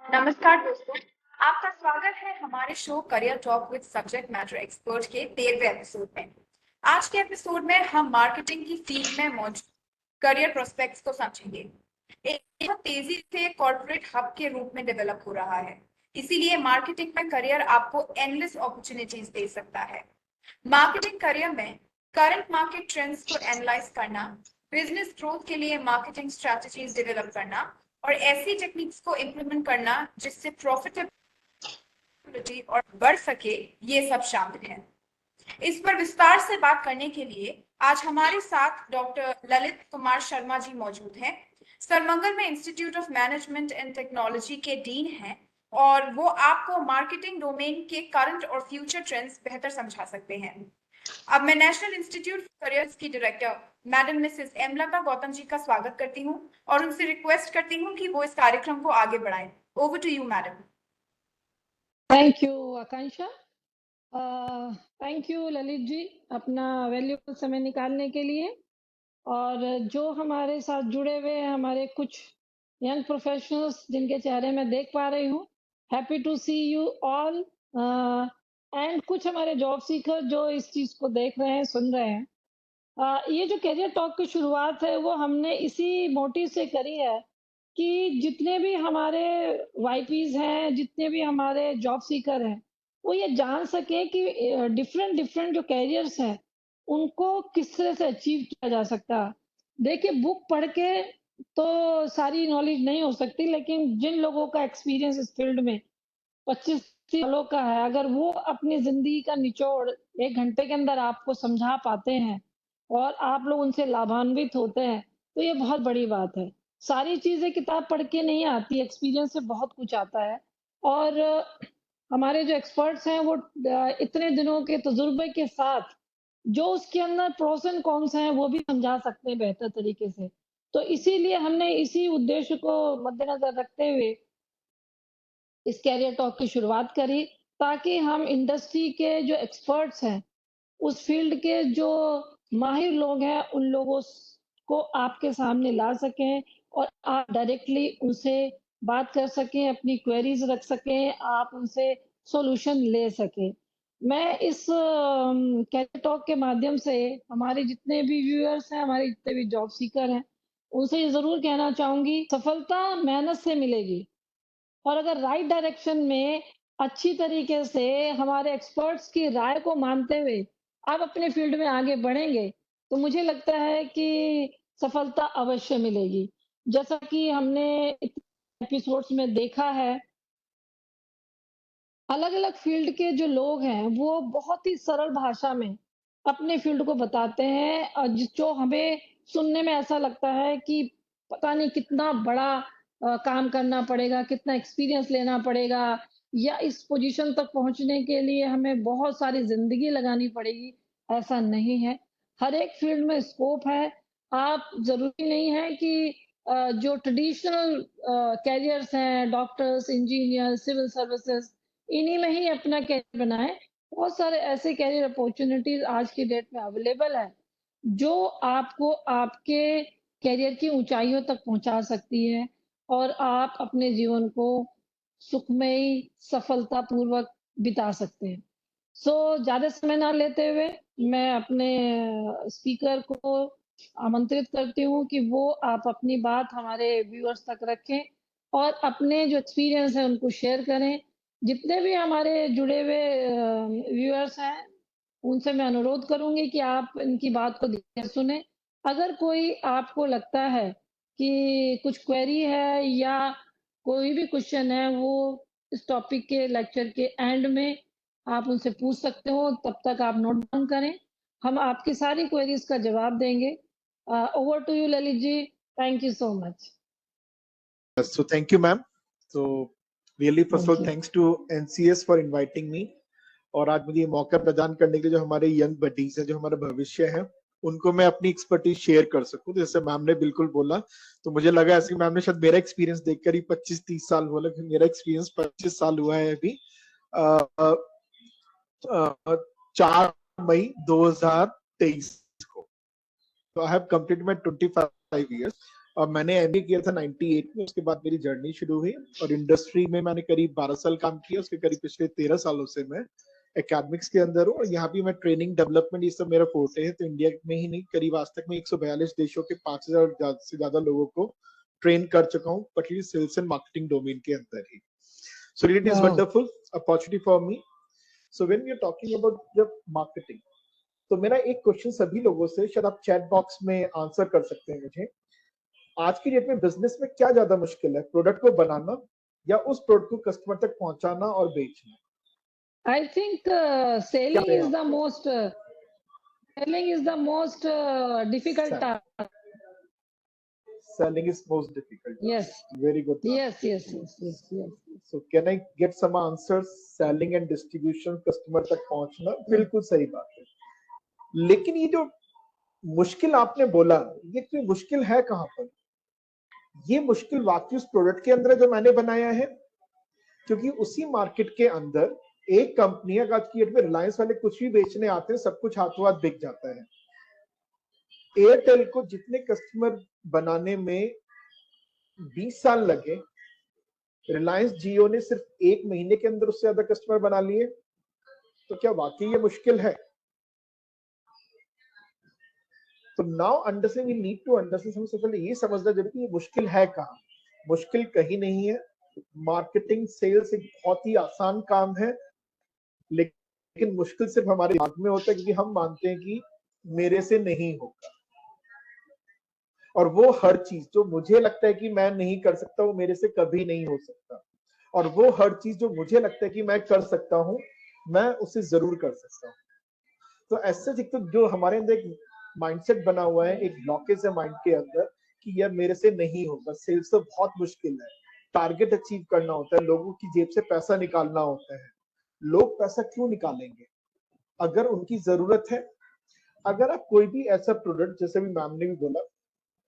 नमस्कार दोस्तों, आपका स्वागत है हमारे show career talk with subject matter expert के 13वें एपिसोड में। आज के एपिसोड में हम मार्केटिंग की फील्ड में मौजूद करियर प्रोस्पेक्ट्स को समझेंगे। एक बहुत तेजी से कॉर्पोरेट हब के रूप में डेवलप हो रहा है, इसीलिए मार्केटिंग में करियर आपको एंडलेस अपॉर्चुनिटीज दे सकता है। मार्केटिंग करियर में करंट मार्केट ट्रेंड्स को एनालाइज करना, बिजनेस ग्रोथ के लिए मार्केटिंग स्ट्रेटजीज डेवलप करना और ऐसी टेक्निक्स को इम्प्लीमेंट करना जिससे प्रॉफिटेबिलिटी और बढ़ सके, ये सब शामिल है। इस पर विस्तार से बात करने के लिए आज हमारे साथ डॉक्टर ललित कुमार शर्मा जी मौजूद हैं। सरमंगल में institute of management and technology के डीन हैं और वो आपको मार्केटिंग डोमेन के करंट और फ्यूचर ट्रेंड्स बेहतर समझा सकते हैं। अब मैं नेशनल इंस्टीट्यूट फॉर करियर्स की director madam Mrs एमलता Gautam ji का स्वागत करती हूँ और उनसे रिक्वेस्ट करती हूँ कि वो इस कार्यक्रम को आगे बढ़ाएं। Over to you madam. Thank you Akanksha. Thank you Lalit ji अपना वैल्यूबल समय निकालने के लिए। और जो हमारे साथ जुड़े हुए हैं हमारे कुछ यंग प्रोफेशनल्स जिनके चेहरे मैं देख पा रही हूँ, happy to see you all. And कुछ हमारे जॉब सीकर जो इस चीज को देख रहे हैं, सुन रहे हैं। ये जो करियर टॉक की शुरुआत है वो हमने इसी मोटिव से करी है कि जितने भी हमारे वाईपीज हैं, जितने भी हमारे जॉब सीकर हैं, वो ये जान सके कि डिफरेंट डिफरेंट जो कैरियर्स हैं उनको किस तरह से अचीव किया जा सकता है। देखिए, बुक पढ़ के तो सारी नॉलेज नहीं हो सकती, लेकिन जिन लोगों का एक्सपीरियंस इस फील्ड में 25 सालों का है, अगर वो अपनी जिंदगी का निचोड़ 1 घंटे के अंदर आपको समझा पाते हैं और आप लोग उनसे लाभान्वित होते हैं, तो ये बहुत बड़ी बात है। सारी चीजें किताब पढ़ के नहीं आती, एक्सपीरियंस से बहुत कुछ आता है। और हमारे जो एक्सपर्ट्स हैं वो इतने दिनों के तजुर्बे के साथ जो उसके अंदर प्रोस एंड कॉन्स हैं वो भी समझा सकते हैं बेहतर तरीके से। तो इसीलिए हमने इसी उद्देश्य को मद्देनजर रखते हुए इस कैरियर टॉक की शुरुआत करी, ताकि हम इंडस्ट्री के जो एक्सपर्ट्स हैं, उस फील्ड के जो माहिर लोग हैं, उन लोगों को आपके सामने ला सकें और आप डायरेक्टली उनसे बात कर सकें, अपनी क्वेरीज रख सकें, आप उनसे सॉल्यूशन ले सकें। मैं इस कैरियर टॉक के माध्यम से हमारे जितने भी व्यूअर्स हैं, हमारे जितने भी जॉब सीकर हैं, उनसे ये जरूर कहना चाहूंगी, सफलता मेहनत से मिलेगी। और अगर राइट डायरेक्शन में अच्छी तरीके से हमारे एक्सपर्ट्स की राय को मानते हुए आप अपने फील्ड में आगे बढ़ेंगे, तो मुझे लगता है कि सफलता अवश्य मिलेगी। जैसा कि हमने एपिसोड्स में देखा है, अलग-अलग फील्ड के जो लोग हैं, वो बहुत ही सरल भाषा में अपने फील्ड को बताते हैं और जो हमें सुनने में ऐसा लगता है कि पता नहीं कितना बड़ा काम करना पड़ेगा, कितना एक्सपीरियंस लेना पड़ेगा या इस पोजीशन तक पहुँचने के लिए हमें बहुत सारी ज़िंदगी लगानी पड़ेगी, ऐसा नहीं है। हर एक फील्ड में स्कोप है। आप ज़रूरी नहीं है कि जो ट्रेडिशनल कैरियर्स हैं, डॉक्टर्स, इंजीनियर, सिविल सर्विसेज़, इन्हीं में ही अपना करियर बनाएँ। बहुत सारे ऐसे करियर अपॉर्च्युनिटीज़ आज की डेट में अवेलेबल है, जो आपको आपके करियर की ऊँचाइयों तक पहुँचा सकती है और आप अपने जीवन को सुखमयी, सफलतापूर्वक बिता सकते हैं। ज़्यादा समय ना लेते हुए मैं अपने स्पीकर को आमंत्रित करती हूँ कि वो आप अपनी बात हमारे व्यूअर्स तक रखें और अपने जो एक्सपीरियंस है उनको शेयर करें। जितने भी हमारे जुड़े हुए व्यूअर्स हैं, उनसे मैं अनुरोध करूँगी कि आप इनकी बात को ध्यान से सुनें। अगर कोई आपको लगता है कि कुछ क्वेरी है या कोई भी क्वेश्चन है, वो इस टॉपिक के लेक्चर के एंड में आप उनसे पूछ सकते हो, तब तक आप नोट डाउन करें। हम आपकी सारी क्वेरीज का जवाब देंगे। Over to you Lalit ji. Thank you so much. So thank you, ma'am. So really, first of all, Thank you. thanks to NCS for inviting me. और आज मुझे ये मौका प्रदान करने के लिए जो हमारे यंग बडीज हैं, जो हमारा भविष्य है, उनको मैं अपनी एक्सपर्टीज शेयर कर सकूं। जैसे मैम ने बिल्कुल बोला, तो मुझे लगा ऐसे मैम ने शायद मेरा एक्सपीरियंस देखकर ही 25-30 साल बोला, फिर मेरा एक्सपीरियंस 25 साल हुआ है अभी। 4 मई 2023 को। So I have completed my 25 years. और मैंने एमबीए किया था 98 में, उसके बाद मेरी जर्नी शुरू हुई और इंडस्ट्री में मैंने करीब 12 साल काम किया, उसके करीब पिछले 13 सालों से मैं एकेडमिक्स के अंदर हूँ और यहाँ भी मैं ट्रेनिंग डेवलपमेंट ये सब मेरा फोर्टे है। तो इंडिया में ही नहीं, करीब आज तक मैं 142 देशों के 5000 से ज्यादा लोगों को ट्रेन कर चुका हूँ, particularly sales and marketing domain के अंदर ही। So it is wonderful opportunity for me. So when we are talking about the marketing, तो मेरा एक क्वेश्चन सभी लोगों से, शायद आप चैट बॉक्स में आंसर कर सकते हैं मुझे, आज की डेट में बिजनेस में क्या ज्यादा मुश्किल है, प्रोडक्ट को बनाना या उस प्रोडक्ट को कस्टमर तक पहुंचाना और बेचना? I think selling is the most difficult task. Selling is most difficult. Yes. Very good. Yes. So can I get some answers? Selling and distribution, customer तक पहुंचना, बिल्कुल सही बात है। लेकिन ये जो मुश्किल आपने बोला, ये कोई मुश्किल है कहां पर? ये मुश्किल वाकई उस प्रोडक्ट के अंदर है जो मैंने बनाया है, क्योंकि उसी मार्केट के अंदर एक कंपनी है, आज की डेट में रिलायंस वाले कुछ भी बेचने आते हैं, सब कुछ हाथों हाथ बिक जाता है। एयरटेल को जितने कस्टमर बनाने में 20 साल लगे, रिलायंस जियो ने सिर्फ 1 महीने के अंदर उससे ज्यादा कस्टमर बना लिए। तो क्या वाकई ये मुश्किल है? तो now understand, we need to understand, सबसे पहले ये समझना जरूरी है ये मुश्किल है कहां। मुश्किल कहीं नहीं है। मार्केटिंग सेल्स एक बहुत ही आसान काम है, लेकिन मुश्किल सिर्फ हमारे दिमाग में होता है, क्योंकि हम मानते हैं कि मेरे से नहीं होगा। और वो हर चीज जो मुझे लगता है कि मैं नहीं कर सकता, वो मेरे से कभी नहीं हो सकता। और वो हर चीज जो मुझे लगता है कि मैं कर सकता हूं, मैं उसे जरूर कर सकता हूं। तो ऐसे तो जो हमारे अंदर एक माइंडसेट बना हुआ है, एक ब्लॉकेज है माइंड के अंदर कि यार मेरे से नहीं होगा, सेल्स तो बहुत मुश्किल है, टारगेट अचीव करना होता है, लोगों की जेब से पैसा निकालना होता है। लोग पैसा क्यों निकालेंगे अगर उनकी जरूरत है? अगर आप कोई भी ऐसा प्रोडक्ट, जैसे भी मैम ने भी बोला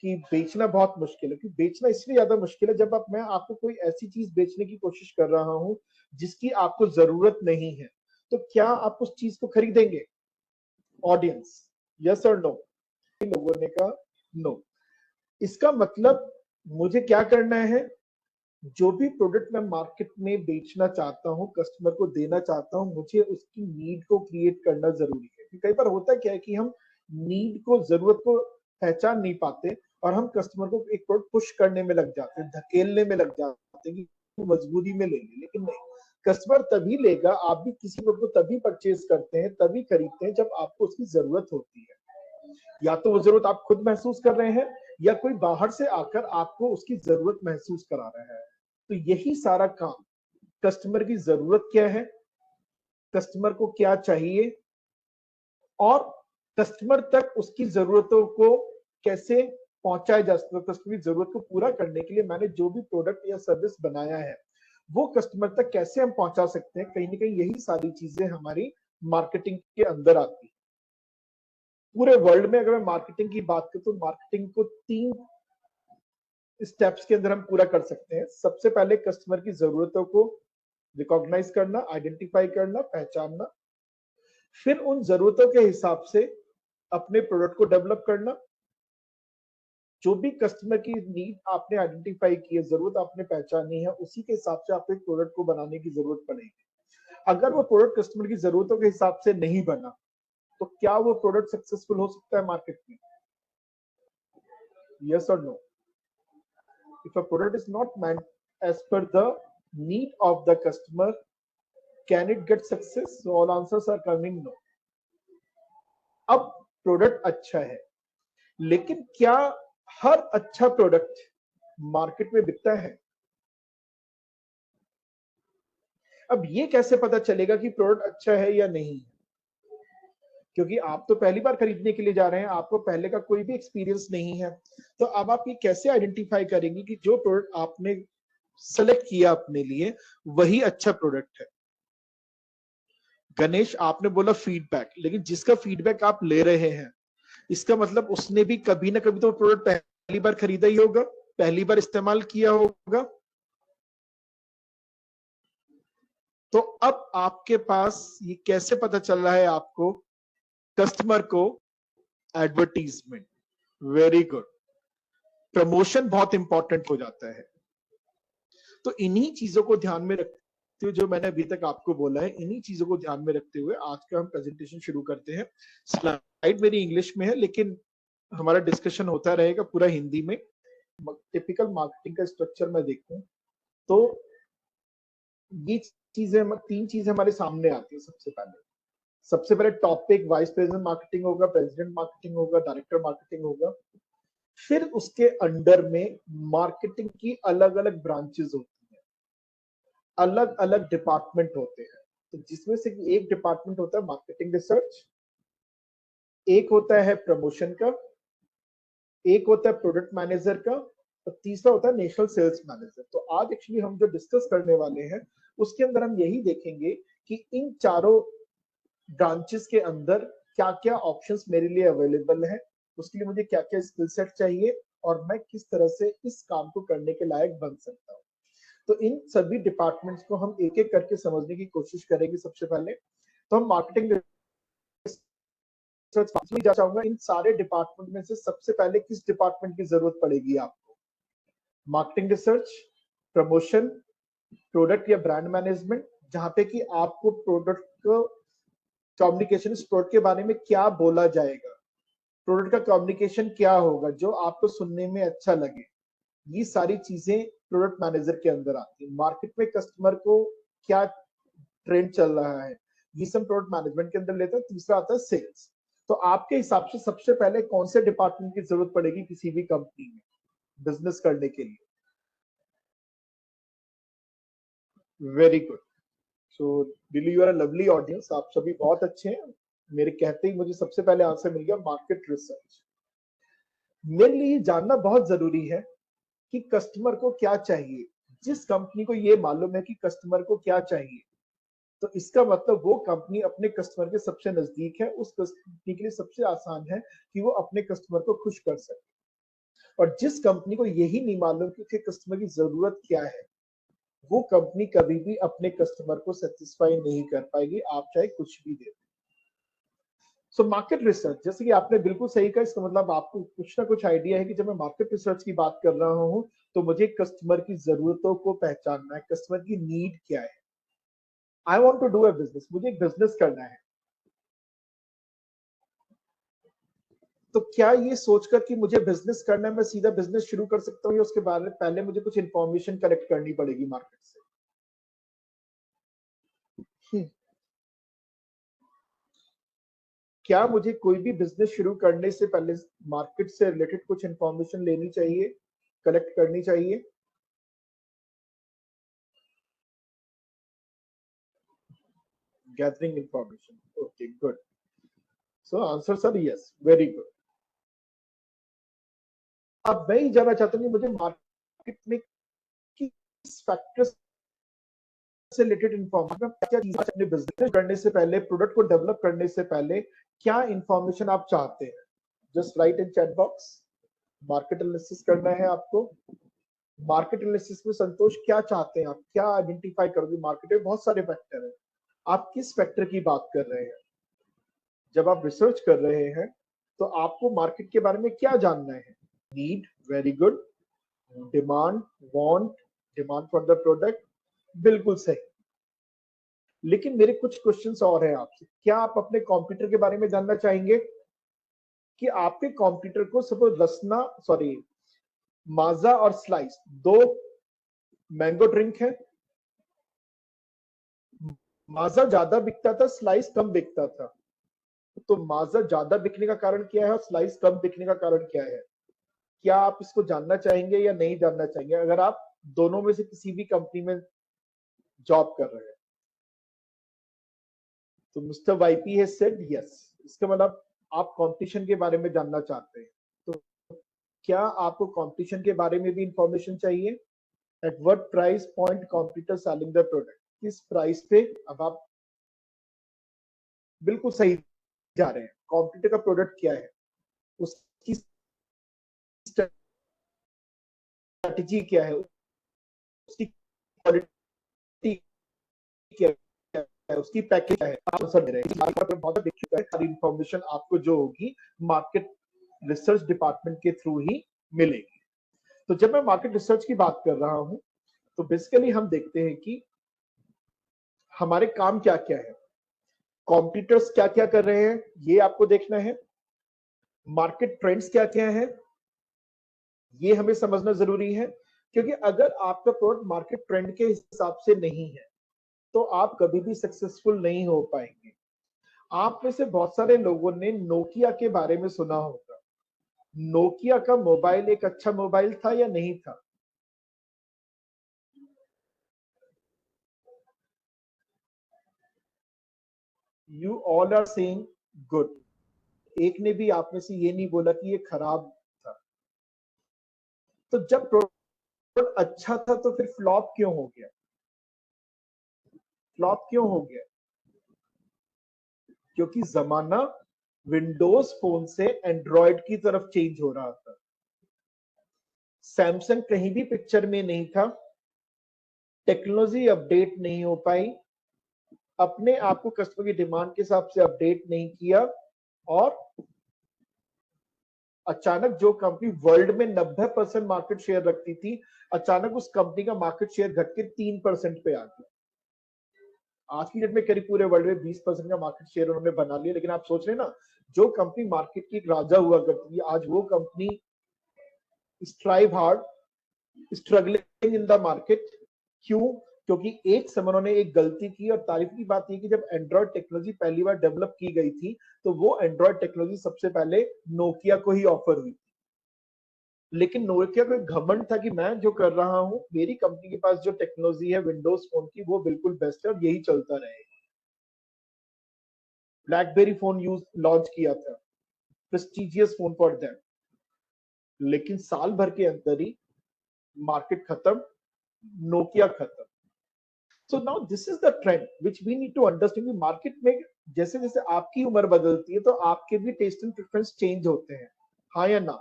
कि बेचना बहुत मुश्किल है, क्योंकि बेचना इसलिए ज्यादा मुश्किल है जब मैं आपको कोई ऐसी चीज बेचने की कोशिश कर रहा हूं जिसकी आपको जरूरत नहीं है, तो क्या आप उस चीज को खरीदेंगे? ऑडियंस, यस और नो? लोगों ने कहा नो। इसका मतलब मुझे क्या करना है? जो भी प्रोडक्ट मैं मार्केट में बेचना चाहता हूं, कस्टमर को देना चाहता हूं, मुझे उसकी नीड को क्रिएट करना जरूरी है। कई बार होता क्या है कि हम नीड को, जरूरत को पहचान नहीं पाते और हम कस्टमर को एक प्रोडक्ट पुश करने में लग जाते हैं, धकेलने में लग जाते हैं कि मजबूरी में ले ले। लेकिन नहीं, कस्टमर तभी लेगा, आप भी किसी प्रोडक्ट को तभी परचेज करते हैं, तभी खरीदते हैं जब आपको उसकी जरूरत होती है। या तो वो जरूरत आप खुद महसूस कर रहे हैं, या कोई बाहर से आकर आपको उसकी जरूरत महसूस करा रहा है। तो यही सारा काम, कस्टमर की जरूरत क्या है, कस्टमर को क्या चाहिए, और कस्टमर तक उसकी जरूरतों को कैसे पहुंचाया जा सकता है। कस्टमर की जरूरत को पूरा करने के लिए मैंने जो भी प्रोडक्ट या सर्विस बनाया है, वो कस्टमर तक कैसे हम पहुंचा सकते हैं। कहीं ना कहीं यही सारी चीजें हमारी मार्केटिंग के अंदर आती है। पूरे वर्ल्ड में अगर मैं मार्केटिंग की बात करूं, तो मार्केटिंग को 3 स्टेप्स के अंदर हम पूरा कर सकते हैं। सबसे पहले कस्टमर की जरूरतों को रिकॉग्नाइज करना, आइडेंटिफाई करना, पहचानना, फिर उन जरूरतों के हिसाब से अपने प्रोडक्ट को डेवलप करना। जो भी कस्टमर की नीड आपने आइडेंटिफाई की है, जरूरत आपने पहचानी है, उसी के हिसाब से आपको एक प्रोडक्ट को बनाने की जरूरत पड़ेगी। अगर वो प्रोडक्ट कस्टमर की जरूरतों के हिसाब से नहीं बना, तो क्या वो प्रोडक्ट सक्सेसफुल हो सकता है मार्केट में? यस और no? If a product is not meant as per the need of the customer, can it get success? So all answers are coming no. अब प्रोडक्ट अच्छा है, लेकिन क्या हर अच्छा प्रोडक्ट मार्केट में बिकता है? अब ये कैसे पता चलेगा कि प्रोडक्ट अच्छा है या नहीं? क्योंकि आप तो पहली बार खरीदने के लिए जा रहे हैं, आपको पहले का कोई भी एक्सपीरियंस नहीं है। तो अब आप ये कैसे आइडेंटिफाई करेंगे कि जो प्रोडक्ट आपने सेलेक्ट किया अपने लिए वही अच्छा प्रोडक्ट है? गणेश, आपने बोला फीडबैक, लेकिन जिसका फीडबैक आप ले रहे हैं, इसका मतलब उसने भी कभी ना कभी तो प्रोडक्ट पहली बार खरीदा ही होगा, पहली बार इस्तेमाल किया होगा। तो अब आपके पास ये कैसे पता चल रहा है आपको? कस्टमर को एडवर्टीजमेंट। Very good. प्रमोशन बहुत इंपॉर्टेंट हो जाता है। तो इन्हीं चीजों को ध्यान में रखते हुए, जो मैंने अभी तक आपको बोला है, इन्हीं चीजों को ध्यान में रखते हुए आज का हम प्रेजेंटेशन शुरू करते हैं। स्लाइड मेरी इंग्लिश में है, लेकिन हमारा डिस्कशन होता रहेगा पूरा हिंदी में। टिपिकल मार्केटिंग का स्ट्रक्चर मैं देखूं तो ये चीजें, तीन चीजें हमारे सामने आती है। सबसे पहले टॉप पे एक वाइस प्रेसिडेंट मार्केटिंग होगा, प्रेसिडेंट मार्केटिंग होगा, डायरेक्टर मार्केटिंग होगा। फिर उसके अंडर में मार्केटिंग की अलग अलग ब्रांचेस होती हैं, अलग अलग डिपार्टमेंट होते हैं। तो जिसमें से एक डिपार्टमेंट होता है मार्केटिंग रिसर्च, एक होता है प्रमोशन का, एक होता है प्रोडक्ट मैनेजर का, और तीसरा होता है नेशनल सेल्स मैनेजर। तो आज एक्चुअली हम जो डिस्कस करने वाले हैं उसके अंदर हम यही देखेंगे कि इन चारों ब्रांचेस के अंदर क्या क्या ऑप्शंस मेरे लिए अवेलेबल है, उसके लिए मुझे क्या क्या स्किल सेट चाहिए, और मैं किस तरह से इस काम को करने के लायक बन सकता हूँ। तो इन सभी डिपार्टमेंट्स को हम एक एक करके समझने की कोशिश करेंगे। सबसे पहले तो हम मार्केटिंग चाहूंगा, इन सारे डिपार्टमेंट में से सबसे पहले किस डिपार्टमेंट की जरूरत पड़ेगी आपको? मार्केटिंग रिसर्च, प्रमोशन, प्रोडक्ट या ब्रांड मैनेजमेंट, जहां पे कि आपको प्रोडक्ट को कम्युनिकेशन, इस प्रोडक्ट के बारे में क्या बोला जाएगा, प्रोडक्ट का कम्युनिकेशन क्या होगा जो आपको सुनने में अच्छा लगे। ये सारी चीजें प्रोडक्ट मैनेजर के अंदर आती है। मार्केट में कस्टमर को क्या ट्रेंड चल रहा है, ये सब प्रोडक्ट मैनेजमेंट के अंदर लेता है। तीसरा आता है सेल्स। तो आपके हिसाब से सबसे पहले कौन से डिपार्टमेंट की जरूरत पड़ेगी किसी भी कंपनी में बिजनेस करने के लिए? Very good. So Delhi, you are a lovely audience, आप सभी बहुत अच्छे हैं। मेरे कहते ही मुझे सबसे पहले आंसर मिल गया, मार्केट रिसर्च। मेरे लिए जानना बहुत जरूरी है कि कस्टमर को क्या चाहिए। जिस कंपनी को ये मालूम है कि कस्टमर को क्या चाहिए, तो इसका मतलब वो कंपनी अपने कस्टमर के सबसे नजदीक है। उस कंपनी के लिए सबसे आसान है कि वो अपने कस्टमर को खुश कर सके। और जिस कंपनी को यही नहीं मालूम कि उसके कस्टमर की जरूरत क्या है, वो कंपनी कभी भी अपने कस्टमर को सेटिस्फाई नहीं कर पाएगी, आप चाहे कुछ भी दे। सो मार्केट रिसर्च, जैसे कि आपने बिल्कुल सही कहा, इसका मतलब आपको कुछ ना कुछ आइडिया है कि जब मैं मार्केट रिसर्च की बात कर रहा हूं तो मुझे कस्टमर की जरूरतों को पहचानना है, कस्टमर की नीड क्या है। I want to do a business, मुझे एक बिजनेस करना है। तो क्या ये सोचकर कि मुझे बिजनेस करना है मैं सीधा बिजनेस शुरू कर सकता हूँ, या उसके बारे में पहले मुझे कुछ इंफॉर्मेशन कलेक्ट करनी पड़ेगी मार्केट से? क्या मुझे कोई भी बिजनेस शुरू करने से पहले मार्केट से रिलेटेड कुछ इंफॉर्मेशन लेनी चाहिए, कलेक्ट करनी चाहिए? Gathering information, okay good. So answer sir yes, very good. अब मैं ही जानना चाहता हूँ कि मुझे मार्केट में किस फैक्टर से रिलेटेड इंफॉर्मेशन, क्या चीजें अपने बिजनेस करने से पहले, प्रोडक्ट को डेवलप करने से पहले क्या इंफॉर्मेशन आप चाहते हैं? जस्ट राइट इन चैट बॉक्स। मार्केट एनालिसिस करना है आपको। मार्केट एनालिसिस में संतोष क्या चाहते हैं आप, क्या आइडेंटिफाई करोगे? मार्केट में बहुत सारे फैक्टर हैं, आप किस फैक्टर की बात कर रहे हैं? जब आप रिसर्च कर रहे हैं तो आपको मार्केट के बारे में क्या जानना है? Need, very good. Demand, want, demand for the product, बिल्कुल सही। लेकिन मेरे कुछ क्वेश्चंस और हैं आपसे। क्या आप अपने कंप्यूटर के बारे में जानना चाहेंगे कि आपके कंप्यूटर को सपोज रसना, सॉरी, माजा और स्लाइस, दो मैंगो ड्रिंक है, माजा ज्यादा बिकता था, स्लाइस कम बिकता था। तो माजा ज्यादा बिकने का कारण क्या है और स्लाइस कम बिकने का कारण क्या है? क्या आप इसको जानना चाहेंगे या नहीं जानना चाहेंगे, अगर आप दोनों में से किसी भी कंपनी में जॉब कर रहे हैं? तो mister YP has said yes. इसका मतलब आप कंपटीशन के बारे में जानना चाहते हैं। तो क्या आपको कंपटीशन के बारे में भी इंफॉर्मेशन चाहिए? At what price point competitor selling the product, किस प्राइस पे? अब आप बिल्कुल सही जा रहे हैं। कंपटीटर का प्रोडक्ट क्या है, उसकी स्ट्रेटजी क्या है, उसकी क्वालिटी क्या है, उसकी पैकेज क्या है, आप आंसर दे रहे हैं। बहुत देख चुका है, सारी इंफॉर्मेशन आपको जो होगी मार्केट रिसर्च डिपार्टमेंट के थ्रू ही मिलेगी। तो जब मैं मार्केट रिसर्च की बात कर रहा हूं तो बेसिकली हम देखते हैं कि हमारे काम क्या क्या है, कॉम्पिटिटर्स क्या क्या कर रहे हैं ये आपको देखना है, मार्केट ट्रेंड्स क्या क्या है ये हमें समझना जरूरी है, क्योंकि अगर आपका प्रोडक्ट मार्केट ट्रेंड के हिसाब से नहीं है तो आप कभी भी सक्सेसफुल नहीं हो पाएंगे। आप में से बहुत सारे लोगों ने नोकिया के बारे में सुना होगा। नोकिया का मोबाइल एक अच्छा मोबाइल था या नहीं था? You all are saying good. एक ने भी आप में से ये नहीं बोला कि ये खराब था। तो जब प्रोडक्ट अच्छा था तो फिर फ्लॉप क्यों हो गया? फ्लॉप क्यों हो गया? क्योंकि जमाना विंडोज फोन से एंड्रॉयड की तरफ चेंज हो रहा था। सैमसंग कहीं भी पिक्चर में नहीं था, टेक्नोलॉजी अपडेट नहीं हो पाई, अपने आप को कस्टमर की डिमांड के हिसाब से अपडेट नहीं किया, और अचानक जो कंपनी वर्ल्ड में 90% मार्केट शेयर रखती थी, अचानक उस कंपनी का मार्केट शेयर घट के 3% पे आ गया। आज की डेट में करीब पूरे वर्ल्ड में 20% का मार्केट शेयर उन्होंने बना लिया। लेकिन आप सोच रहे हैं ना, जो कंपनी मार्केट की एक राजा हुआ करती थी, आज वो company strive hard, struggling in the market. क्यों? क्योंकि एक समय उन्होंने एक गलती की, और तारीफ की बात यह कि जब एंड्रॉयड टेक्नोलॉजी पहली बार डेवलप की गई थी तो वो एंड्रॉयड टेक्नोलॉजी सबसे पहले नोकिया को ही ऑफर हुई। लेकिन नोकिया को एक घमंड था कि मैं जो कर रहा हूं, मेरी कंपनी के पास जो टेक्नोलॉजी है विंडोज फोन की वो बिल्कुल बेस्ट है और यही चलता रहेगा। ब्लैकबेरी फोन लॉन्च किया था, प्रेस्टिजियस फोन फॉर देम, लेकिन साल भर के अंदर ही मार्केट खत्म, नोकिया खत्म। So now this is the trend which we need to understand. Market में जैसे जैसे आपकी उम्र बदलती है तो आपके भी टेस्ट एंड प्रेफरेंस चेंज होते हैं, हाँ या ना?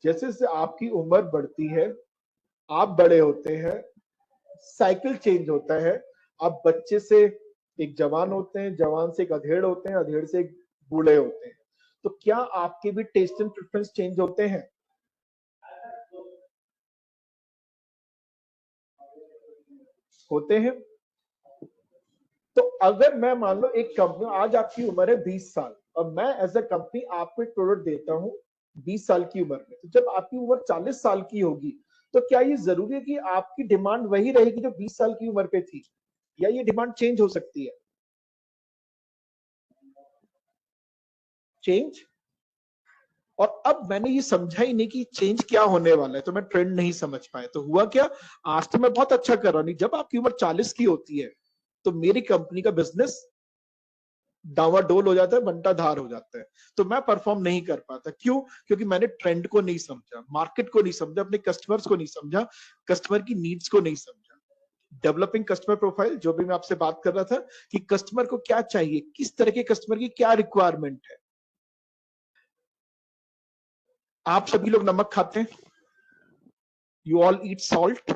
जैसे जैसे आपकी उम्र बढ़ती है, आप बड़े होते हैं, साइकिल चेंज होता है। आप बच्चे से एक जवान होते हैं, जवान से एक अधेड़ होते हैं, अधेड़ से एक बूढ़े होते हैं। तो क्या आपके भी टेस्ट एंड प्रेफरेंस चेंज होते हैं? होते हैं। तो अगर मैं मान लो एक कंपनी, आज आपकी उम्र है 20 साल और मैं एज अ कंपनी आपको एक प्रोडक्ट देता हूं 20 साल की उम्र में, तो जब आपकी उम्र 40 साल की होगी तो क्या ये जरूरी है कि आपकी डिमांड वही रहेगी जो 20 साल की उम्र पे थी, या ये डिमांड चेंज हो सकती है? चेंज। और अब मैंने ये समझा ही नहीं कि चेंज क्या होने वाला है, तो मैं ट्रेंड नहीं समझ पाया। तो हुआ क्या, आज तो मैं बहुत अच्छा कर रहा हूं, जब आपकी उम्र 40 की होती है तो मेरी कंपनी का बिजनेस डावाडोल हो जाता है, बंटा धार हो जाता है, तो मैं परफॉर्म नहीं कर पाता। क्यों? क्योंकि मैंने ट्रेंड को नहीं समझा, मार्केट को नहीं समझा, अपने कस्टमर्स को नहीं समझा, कस्टमर की नीड्स को नहीं समझा। डेवलपिंग कस्टमर प्रोफाइल, जो भी मैं आपसे बात कर रहा था कि कस्टमर को क्या चाहिए, किस तरह के कस्टमर की क्या रिक्वायरमेंट है। आप सभी लोग नमक खाते हैं, you all eat salt,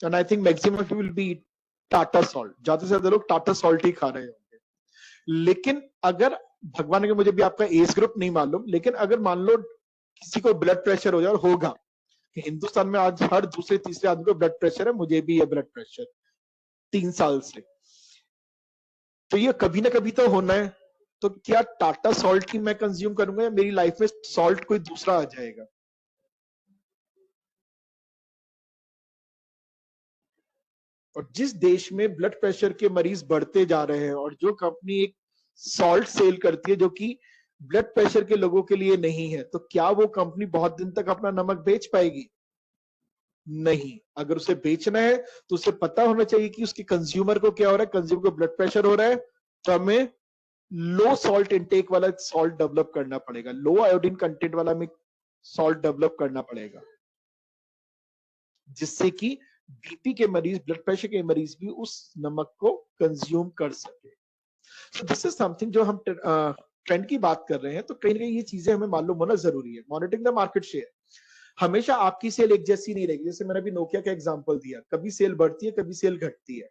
and I think maximum of you will be Tata salt. ज्यादा से ज्यादा लोग टाटा सॉल्ट ही खा रहे होंगे। लेकिन अगर भगवान के, मुझे भी आपका एज ग्रुप नहीं मालूम, लेकिन अगर मान लो किसी को ब्लड प्रेशर हो जाए, और होगा कि हिंदुस्तान में आज हर दूसरे तीसरे आदमी को ब्लड प्रेशर है, मुझे भी है ब्लड प्रेशर 3 साल से, तो ये कभी ना कभी तो होना है। तो क्या टाटा सॉल्ट की मैं कंज्यूम करूंगा या मेरी लाइफ में सॉल्ट कोई दूसरा आ जाएगा? और जिस देश में ब्लड प्रेशर के मरीज बढ़ते जा रहे हैं, और जो कंपनी एक सॉल्ट सेल करती है जो कि ब्लड प्रेशर के लोगों के लिए नहीं है, तो क्या वो कंपनी बहुत दिन तक अपना नमक बेच पाएगी? नहीं। अगर उसे बेचना है तो उसे पता होना चाहिए कि उसके कंज्यूमर को क्या हो रहा है। कंज्यूमर को ब्लड प्रेशर हो रहा है तो हमें लो सॉल्ट इंटेक वाला सॉल्ट डेवलप करना पड़ेगा, लो आयोडीन कंटेंट वाला हमें सॉल्ट डेवलप करना पड़ेगा, जिससे कि बीपी के मरीज, ब्लड प्रेशर के मरीज भी उस नमक को कंज्यूम कर सके। सो दिस इज समथिंग, जो हम ट्रेंड की बात कर रहे हैं, तो कहीं ना कहीं ये चीजें हमें मालूम होना जरूरी है। Monitoring the market share. हमेशा आपकी सेल एक जैसी नहीं रहेगी। जैसे मैंने अभी नोकिया का एग्जांपल दिया, कभी सेल बढ़ती है, कभी सेल घटती है।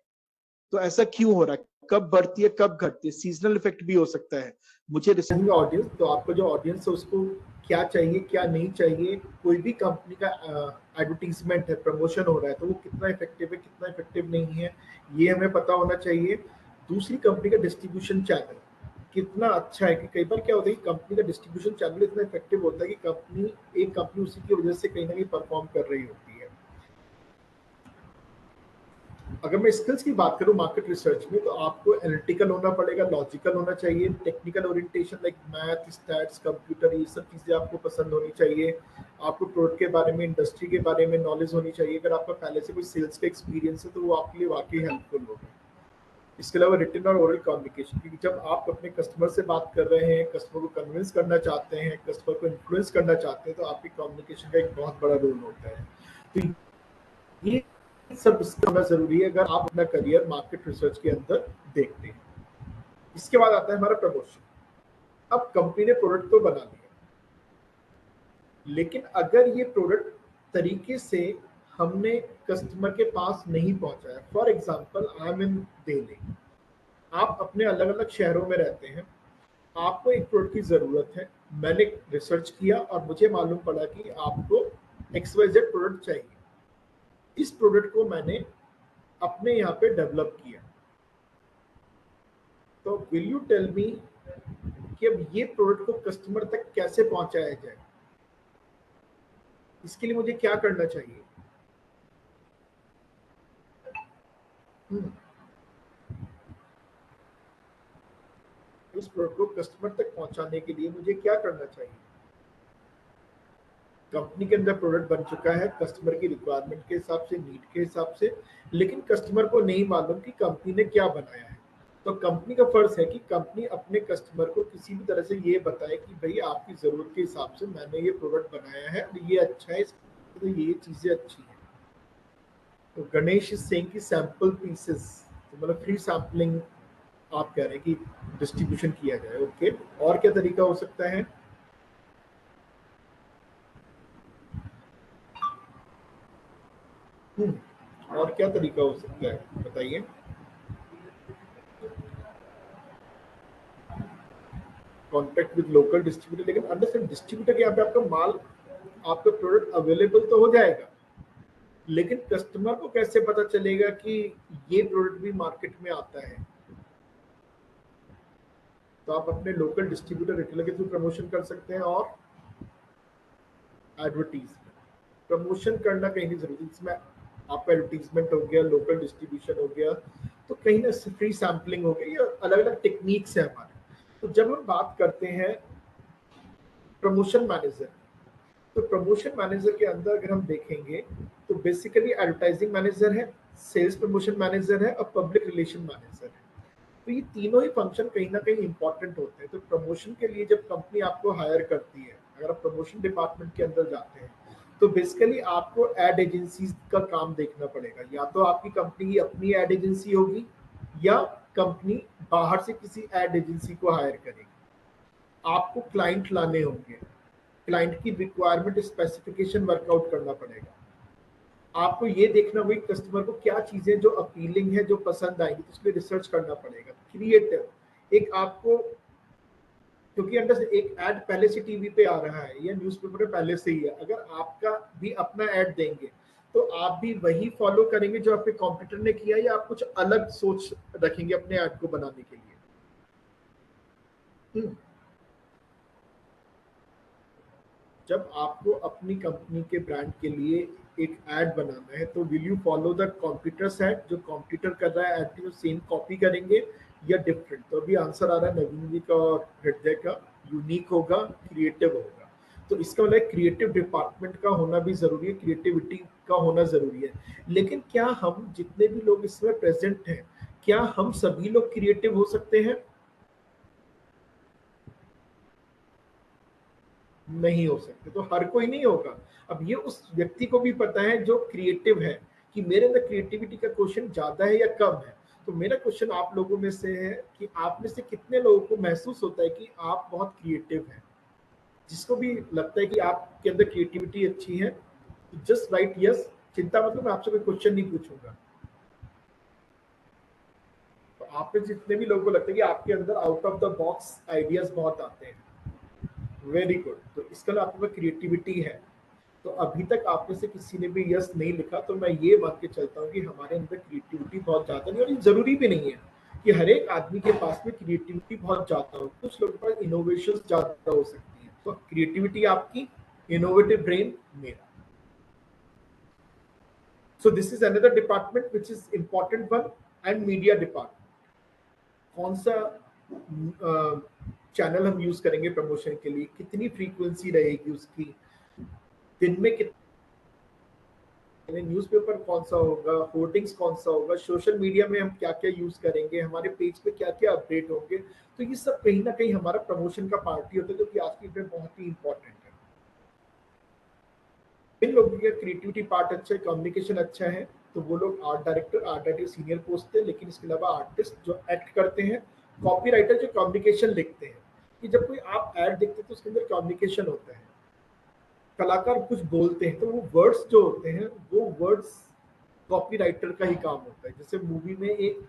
तो ऐसा क्यों हो रहा है? कब बढ़ती है कब घटती है, सीजनल इफेक्ट भी हो सकता है। मुझे रिसेंट ऑडियंस, तो आपका जो ऑडियंस है उसको क्या चाहिए क्या नहीं चाहिए, कोई भी कंपनी का एडवर्टीजमेंट है, प्रमोशन हो रहा है, तो वो कितना इफेक्टिव है कितना इफेक्टिव नहीं है, ये हमें पता होना चाहिए। दूसरी, कंपनी का डिस्ट्रीब्यूशन चैनल कितना अच्छा है, कि कई बार क्या होता है कि कंपनी का डिस्ट्रीब्यूशन चैनल इतना इफेक्टिव होता है कि एक कंपनी उसी की वजह से कहीं ना कहीं परफॉर्म कर रही होती है। अगर मैं स्किल्स की बात करूं मार्केट रिसर्च में, तो आपको एनालिटिकल होना पड़ेगा, लॉजिकल होना चाहिए, technical orientation like math, stats, computer, ये सब चीजें आपको पसंद होनी चाहिए। आपको प्रोडक्ट के बारे में, इंडस्ट्री के बारे में नॉलेज होनी चाहिए। अगर आपका पहले से कोई सेल्स का एक्सपीरियंस है तो वो आपके लिए वाकई हेल्पफुल होगा। इसके अलावा रिटन और ओरल कम्युनिकेशन, क्योंकि जब आप अपने कस्टमर से बात कर रहे हैं, कस्टमर को कन्विंस करना चाहते हैं, कस्टमर को इन्फ्लुएंस करना चाहते हैं, तो आपकी कम्युनिकेशन का एक बहुत बड़ा रोल होता है। तो ये सब करना जरूरी है अगर आप अपना करियर मार्केट रिसर्च के अंदर देखते हैं। इसके बाद आता है हमारा प्रमोशन। अब कंपनी ने प्रोडक्ट तो बना लिया, लेकिन अगर ये प्रोडक्ट तरीके से हमने कस्टमर के पास नहीं पहुंचाया, फॉर एग्जांपल आई एम इन दिल्ली, आप अपने अलग अलग शहरों में रहते हैं, आपको एक प्रोडक्ट की जरूरत है, मैंने रिसर्च किया और मुझे मालूम पड़ा कि आपको XYZ प्रोडक्ट चाहिए। इस प्रोडक्ट को मैंने अपने यहाँ पे डेवलप किया, तो विल यू टेल मी कि अब ये प्रोडक्ट को कस्टमर तक कैसे पहुंचाया जाए, इसके लिए मुझे क्या करना चाहिए? इस प्रोडक्ट को कस्टमर तक पहुंचाने के लिए मुझे क्या करना चाहिए? कंपनी के अंदर प्रोडक्ट बन चुका है कस्टमर की रिक्वायरमेंट के हिसाब से, नीड के हिसाब से, लेकिन कस्टमर को नहीं मालूम कि कंपनी ने क्या बनाया है। तो कंपनी का फर्ज है कि कंपनी अपने कस्टमर को किसी भी तरह से ये बताए कि भाई आपकी जरूरत के हिसाब से मैंने ये प्रोडक्ट बनाया है और ये अच्छा है, तो ये चीजें अच्छी है। तो गणेश इज सेइंग कि सैंपल पीसेस, तो मतलब फ्री सैम्पलिंग आप कह रहे हैं कि डिस्ट्रीब्यूशन किया जाए। ओके, और क्या तरीका हो सकता है? और क्या तरीका हो सकता है बताइए? कॉन्टेक्ट विद लोकल डिस्ट्रीब्यूटर, लेकिन अंडरस्टैंड डिस्ट्रीब्यूटर के यहाँ पे आपका माल, आपका प्रोडक्ट अवेलेबल तो हो जाएगा, लेकिन कस्टमर को कैसे पता चलेगा कि ये प्रोडक्ट भी मार्केट में आता है? तो आप अपने लोकल डिस्ट्रीब्यूटर रिटेलर के थ्रू प्रमोशन कर सकते हैं। और एडवर्टीजमेंट, प्रमोशन करना कहीं नहीं जरूरी, इसमें आपका एडवर्टीजमेंट हो गया, लोकल डिस्ट्रीब्यूशन हो गया, तो कहीं ना फ्री सैम्पलिंग हो गई, ये अलग अलग टेक्निक्स है हमारे। तो जब हम बात करते हैं प्रमोशन मैनेजर, तो प्रमोशन मैनेजर के अंदर अगर हम देखेंगे तो बेसिकली एडवर्टाइजिंग मैनेजर है, सेल्स प्रमोशन मैनेजर है और पब्लिक रिलेशन मैनेजर है। तो ये तीनों ही फंक्शन कहीं ना कहीं इंपॉर्टेंट होते हैं। तो प्रमोशन के लिए जब कंपनी आपको हायर करती है, अगर आप प्रमोशन डिपार्टमेंट के अंदर जाते हैं, तो बेसिकली आपको एड एजेंसीज का काम देखना पड़ेगा। या तो आपकी कंपनी की अपनी एड एजेंसी होगी, या कंपनी बाहर से किसी एड एजेंसी को हायर करेगी। आपको क्लाइंट लाने होंगे, क्लाइंट की रिक्वायरमेंट स्पेसिफिकेशन वर्कआउट करना पड़ेगा। आपको ये देखना होगा कस्टमर को क्या चीजें जो अपीलिंग है, जो पसंद आएगी, तो उसके लिए रिसर्च करना पड़ेगा। क्रिएटिव, एक आपको, क्योंकि अंदर से एक ऐड पहले से टीवी पे आ रहा है या न्यूज़पेपर में पहले से ही है, अगर आपका भी अपना ऐड देंगे तो आप भी वही फॉलो करेंगे जो आपके कॉम्पिटिटर ने किया, या आप कुछ अलग सोच रखेंगे अपने ऐड को बनाने के लिए? जब आपको अपनी कंपनी के ब्रांड के लिए एक ऐड बनाना है, तो will you follow the competitors add, जो कॉम्पिटिटर कर रहा है ऐड की सेम कॉपी करेंगे या डिफरेंट? तो अभी आंसर आ रहा है नवीन जी का और हृदय का, यूनिक होगा, क्रिएटिव होगा। तो इसका मतलब क्रिएटिव डिपार्टमेंट का होना भी जरूरी है, क्रिएटिविटी का होना जरूरी है। लेकिन क्या हम जितने भी लोग इसमें प्रेजेंट हैं, क्या हम सभी लोग क्रिएटिव हो सकते हैं? नहीं हो सकते, तो हर कोई नहीं होगा। अब ये उस व्यक्ति को भी पता है जो क्रिएटिव है कि मेरे अंदर क्रिएटिविटी का क्वेश्चन ज्यादा है या कम है। तो मेरा क्वेश्चन आप लोगों में से है कि आप में से कितने लोगों को महसूस होता है कि आप बहुत क्रिएटिव हैं? जिसको भी लगता है कि आपके अंदर क्रिएटिविटी अच्छी है, तो जस्ट राइट यस। चिंता मतलब मैं आपसे कोई क्वेश्चन नहीं पूछूंगा। तो आप में जितने भी लोगों को लगता है कि आपके अंदर out of the box ideas बहुत आते हैं, वेरी गुड, तो इसका मतलब आपके पास क्रिएटिविटी है। तो अभी तक आप में से किसी ने भी यस नहीं लिखा, तो मैं ये मान के चलता हूँ कि हमारे अंदर क्रिएटिविटी बहुत ज्यादा नहीं, और ये जरूरी भी नहीं है कि हर एक आदमी के पास में क्रिएटिविटी बहुत ज्यादा हो, कुछ लोगों के पास इनोवेशन ज्यादा हो सकती है। तो क्रिएटिविटी आपकी, इनोवेटिव ब्रेन मेरा। So this is another department which is important one, and media department. कौन सा चैनल हम यूज करेंगे प्रमोशन के लिए, कितनी फ्रीक्वेंसी रहेगी उसकी, दिन में कितने, न्यूज़पेपर कौन सा होगा, होर्डिंग्स कौन सा होगा, सोशल मीडिया में हम क्या क्या यूज करेंगे, हमारे पेज पे क्या क्या अपडेट होंगे। तो ये सब कहीं ना कहीं हमारा प्रमोशन का पार्ट ही होता है, जो कि आज की डेट में बहुत ही इंपॉर्टेंट है। इन लोगों का क्रिएटिविटी पार्ट अच्छा है, कम्युनिकेशन अच्छा है, तो वो लोग आर्ट डायरेक्टर सीनियर पोस्ट है। लेकिन इसके अलावा आर्टिस्ट जो एक्ट करते हैं, कॉपी राइटर जो कम्युनिकेशन लिखते हैं, कि जब कोई आप एड देखते हैं तो उसके अंदर कम्युनिकेशन होता है, कलाकार कुछ बोलते हैं तो वो वर्ड्स जो होते हैं वो वर्ड्स कॉपी राइटर का ही काम होता है। जैसे मूवी में एक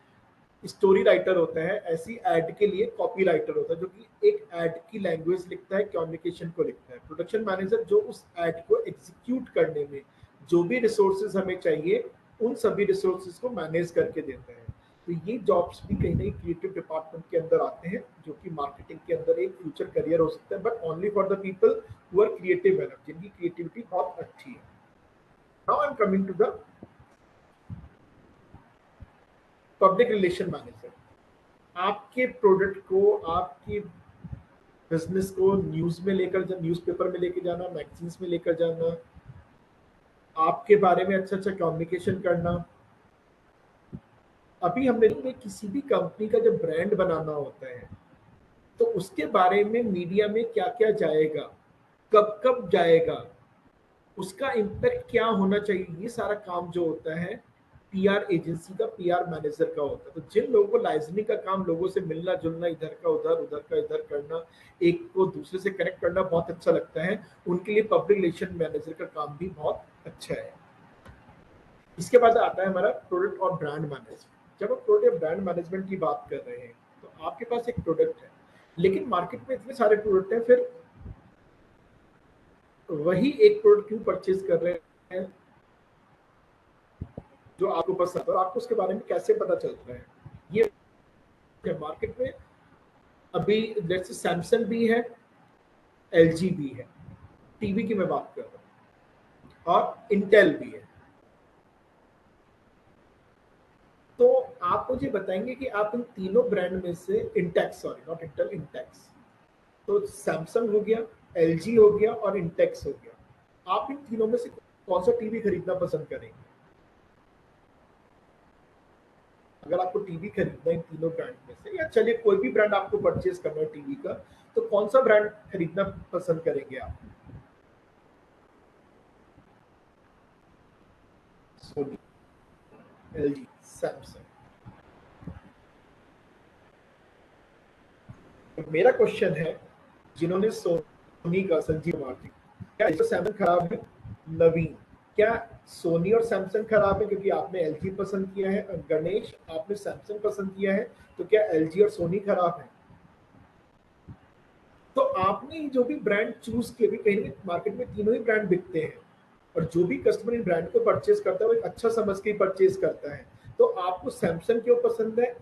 स्टोरी राइटर होता है, ऐसी एड के लिए कॉपी राइटर होता है जो कि एक एड की लैंग्वेज लिखता है, कम्युनिकेशन को लिखता है। प्रोडक्शन मैनेजर जो उस एड को एग्जीक्यूट करने में जो भी रिसोर्सेज हमें चाहिए, उन सभी रिसोर्सेज को मैनेज करके देता है। तो ये जॉब्स भी कहीं ना कहीं क्रिएटिव डिपार्टमेंट के अंदर आते हैं, जो कि मार्केटिंग के अंदर एक फ्यूचर करियर हो सकता है, but only for the people who are creative enough, जिनकी क्रिएटिविटी बहुत अच्छी है। Now I am coming to the public relation manager. आपके प्रोडक्ट को, आपके बिजनेस को न्यूज में लेकर, न्यूज़पेपर में लेकर जाना, मैगजीन्स में लेकर जाना, आपके बारे में अच्छा अच्छा कम्युनिकेशन करना। अभी हमने किसी भी कंपनी का जब ब्रांड बनाना होता है तो उसके बारे में मीडिया में क्या क्या जाएगा, कब कब जाएगा, उसका इम्पैक्ट क्या होना चाहिए, ये सारा काम जो होता है पीआर एजेंसी का, पीआर मैनेजर का होता है। तो जिन लोगों को लाइजनिंग का काम, लोगों से मिलना जुलना, इधर का उधर, उधर का इधर करना, एक को दूसरे से कनेक्ट करना बहुत अच्छा लगता है, उनके लिए पब्लिक रिलेशन मैनेजर का काम भी बहुत अच्छा है। इसके बाद आता है हमारा प्रोडक्ट और ब्रांड मैनेजमेंट। जब हम प्रोडक्ट और ब्रांड मैनेजमेंट की बात कर रहे हैं तो आपके पास एक प्रोडक्ट है, लेकिन मार्केट में इतने सारे प्रोडक्ट हैं, फिर वही एक प्रोडक्ट क्यों परचेज कर रहे हैं जो आपको पसंद है, और आपको उसके बारे में कैसे पता चलता है। ये मार्केट में अभी जैसे सैमसंग भी है, एलजी भी है, टीवी की मैं बात कर रहा हूँ, और इंटेल भी है। तो आप मुझे बताएंगे कि आप इन तीनों ब्रांड में से, Intex, sorry not Intel, Intex, तो सैमसंग हो गया, एलजी हो गया और इंटेक्स हो गया, आप इन तीनों में से कौन सा टीवी खरीदना पसंद करेंगे? अगर आपको टीवी खरीदना है इन तीनों ब्रांड में से, या चलिए कोई भी ब्रांड आपको परचेज करना है टीवी का, तो कौन सा ब्रांड खरीदना पसंद करेंगे आप? Sony, LG, Samsung. मेरा क्वेश्चन है, जिन्होंने सोनी का, संजीव मार्टिन, क्या सैमसंग खराब है? नवीन, क्या सोनी और सैमसंग खराब है क्योंकि आपने एलजी पसंद किया है? गणेश, आपने सैमसंग पसंद किया है, तो क्या एलजी और सोनी खराब है? तो आपने जो भी ब्रांड चूज किए, भी कहीं मार्केट में तीनों ही ब्रांड बिकते हैं, और जो भी कस्टमर इन ब्रांड को परचेज करता है वो एक अच्छा समझ के परचेज करता है। तो आपको सैमसंग क्यों पसंद है?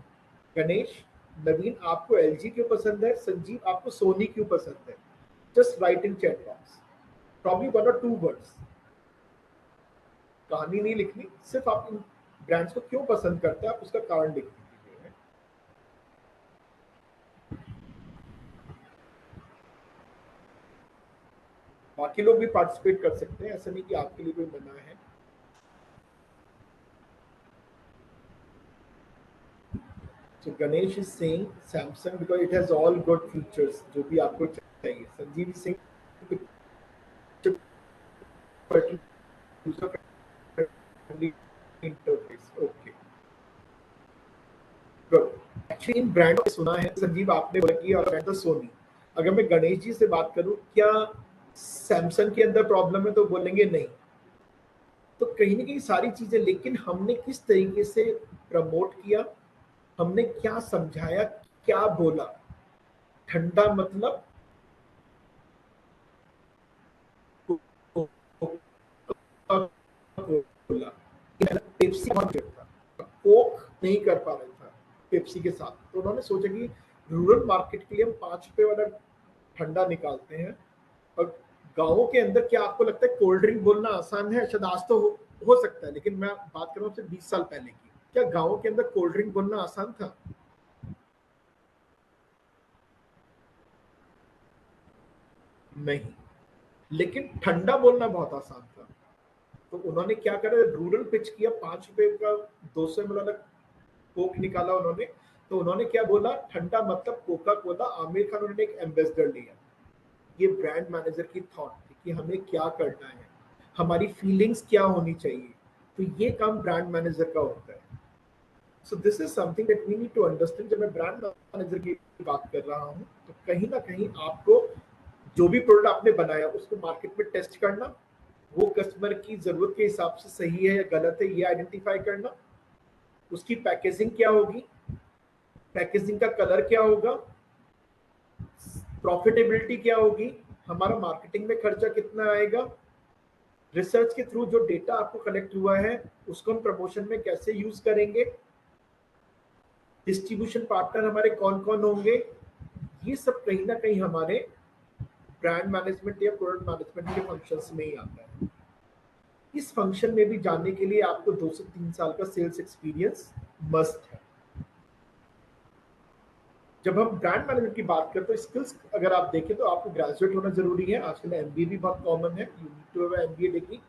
गणेश, नवीन, आपको एलजी क्यों पसंद है? संजीव, आपको सोनी क्यों पसंद है? Just right in chat box, probably 1 or 2 words. कहानी नहीं लिखनी, सिर्फ आप इन ब्रांड्स को क्यों पसंद करते हैं, आप उसका कारण लिख दीजिए। बाकी लोग भी पार्टिसिपेट कर सकते हैं, ऐसा नहीं कि आपके लिए कोई मना है। So Ganesh is saying Samsung because it has all good features जो भी आपको चाहिए। Sanjeev is saying interface, okay good. Actually in brand को सुना है, संजीव आपने बोला कि और ब्रांड सोनी। अगर मैं गणेश जी से बात करूं, क्या सैमसंग के अंदर प्रॉब्लम है, तो बोलेंगे नहीं। तो कहीं ना कहीं सारी चीजें, लेकिन हमने किस तरीके से प्रमोट किया, हमने क्या समझाया, क्या बोला। ठंडा मतलब कोला, पेप्सी कोक नहीं कर पा रहा था पेप्सी के साथ, तो उन्होंने सोचा कि रूरल मार्केट के लिए हम 5 रुपए वाला ठंडा निकालते हैं। और गांवों के अंदर क्या आपको लगता है कोल्ड ड्रिंक बोलना आसान है? शायद आज तो हो सकता है, लेकिन मैं बात कर रहा हूँ सिर्फ 20 साल पहले की। क्या गांवों के अंदर कोल्ड ड्रिंक बोलना आसान था? नहीं। लेकिन ठंडा बोलना बहुत आसान था। तो उन्होंने क्या करा, रूरल पिच किया, 5 रुपए का 200 ml वाला कोक निकाला उन्होंने। तो उन्होंने क्या बोला, ठंडा मतलब कोका कोला। आमिर खान उन्होंने एक एम्बेसडर लिया। ये ब्रांड मैनेजर की थॉट थी कि हमें क्या करना है, हमारी फीलिंग्स क्या होनी चाहिए। तो ये काम ब्रांड मैनेजर का होता है। So this is something that we need to understand. जब मैं ब्रांड मैनेजर की बात कर रहा हूँ, तो कहीं ना कहीं आपको जो भी प्रोडक्ट आपने बनाया उसको मार्केट में टेस्ट करना, वो कस्टमर की जरूरत के हिसाब से सही है या गलत है ये आइडेंटिफाई करना, उसकी पैकेजिंग क्या होगी, पैकेजिंग का कलर क्या होगा, प्रॉफिटेबिलिटी क्या होगी, हमारा मार्केटिंग में खर्चा कितना आएगा, रिसर्च के थ्रू जो डेटा आपको कलेक्ट हुआ है उसको हम प्रमोशन में कैसे यूज करेंगे, डिस्ट्रीब्यूशन पार्टनर हमारे कौन कौन होंगे। ये सब कहीं ना कहीं हमारे ब्रांड मैनेजमेंट या प्रोडक्ट मैनेजमेंट के फंक्शंस में ही आता है। इस फंक्शन में भी जानने के लिए आपको 2 से 3 साल का सेल्स एक्सपीरियंस मस्ट है। जब हम ब्रांड मैनेजमेंट की बात करते हैं, स्किल्स अगर आप देखें तो आपको ग्रेजुएट होना जरूरी है। आजकल एमबीए भी बहुत कॉमन है, you need to have MBA degree.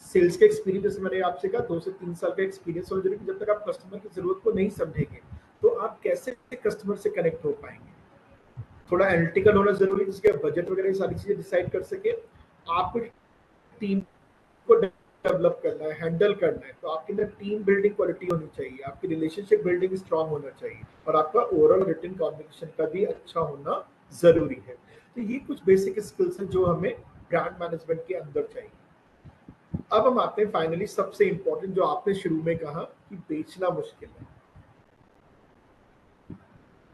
Sales का एक्सपीरियंस, जैसे मैंने आपसे कहा, 2 से 3 साल का एक्सपीरियंस होना जरूरी है। जब तक आप कस्टमर की जरूरत को नहीं समझेंगे तो आप कैसे कस्टमर से कनेक्ट हो पाएंगे। थोड़ा एनालिटिकल होना जरूरी है, जिसके बजट वगैरह सारी चीजें डिसाइड कर सके। आपको टीम को डेवलप करना है, हैंडल करना है, तो आपके अंदर टीम बिल्डिंग क्वालिटी होनी चाहिए, आपकी रिलेशनशिप बिल्डिंग स्ट्रांग होना चाहिए, और आपका ओवरऑल रिटन कम्युनिकेशन का भी अच्छा होना जरूरी है। तो ये कुछ बेसिक स्किल्स हैं जो हमें ब्रांड मैनेजमेंट के अंदर चाहिए। अब हम आते हैं फाइनली सबसे इंपॉर्टेंट, जो आपने शुरू में कहा कि बेचना मुश्किल है।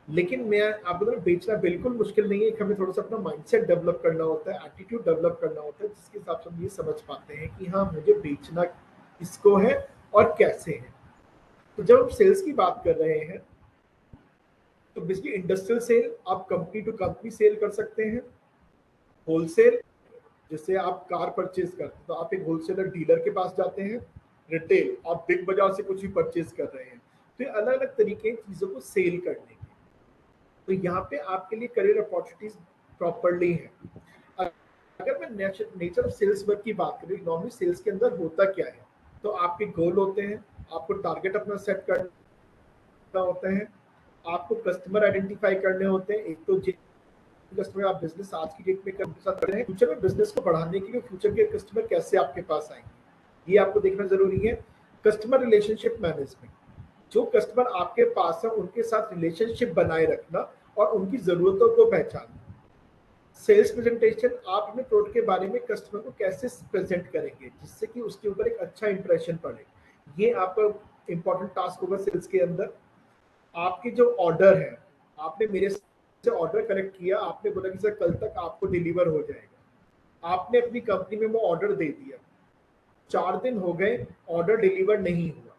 लेकिन मैं आपको बता, बेचना बिल्कुल मुश्किल नहीं है। हमें थोड़ा सा अपना माइंडसेट डेवलप करना होता है, एटीट्यूड डेवलप करना होता है, जिसके हिसाब से हम ये समझ पाते हैं कि हाँ, मुझे बेचना किसको है और कैसे है। तो जब हम सेल्स की बात कर रहे हैं तो बेसिकली इंडस्ट्रियल सेल आप कंपनी टू कंपनी सेल कर सकते हैं। होलसेल, जैसे आप कार परचेज करते हैं तो आप एक होलसेलर डीलर के पास जाते हैं। रिटेल, आप बिग बाजार से कुछ भी परचेज कर रहे हैं। तो ये अलग अलग तरीके हैं चीजों को सेल करने के। तो यहाँ पे आपके लिए करियर अपॉर्चुनिटीज प्रॉपरली है। अगर मैं नेचर ऑफ सेल्स वर्क की बात करें, नॉर्मली सेल्स के अंदर होता क्या है, तो आपके गोल होते हैं, आपको टारगेट अपना सेट करना होता है, आपको कस्टमर आइडेंटिफाई करने होते हैं। एक तो कस्टमर आप बिजनेस आज की डेट में कर रहे हैं, फ्यूचर में बिजनेस को बढ़ाने के लिए फ्यूचर के कस्टमर कैसे आपके पास आएंगे, ये आपको देखना जरूरी है। कस्टमर रिलेशनशिप मैनेजमेंट, जो कस्टमर आपके पास है उनके साथ रिलेशनशिप बनाए रखना और उनकी जरूरतों को पहचानना। सेल्स प्रेजेंटेशन, आप अपने प्रोडक्ट के बारे में कस्टमर को कैसे प्रेजेंट करेंगे जिससे कि उसके ऊपर एक अच्छा इंप्रेशन पड़े, ये आपका इंपॉर्टेंट टास्क होगा सेल्स के अंदर। आपके जो ऑर्डर है, आपने मेरे से ऑर्डर कलेक्ट किया, आपने बोला कि सर कल तक आपको डिलीवर हो जाएगा, आपने अपनी कंपनी में वो ऑर्डर दे दिया, 4 दिन हो गए, ऑर्डर डिलीवर नहीं हुआ।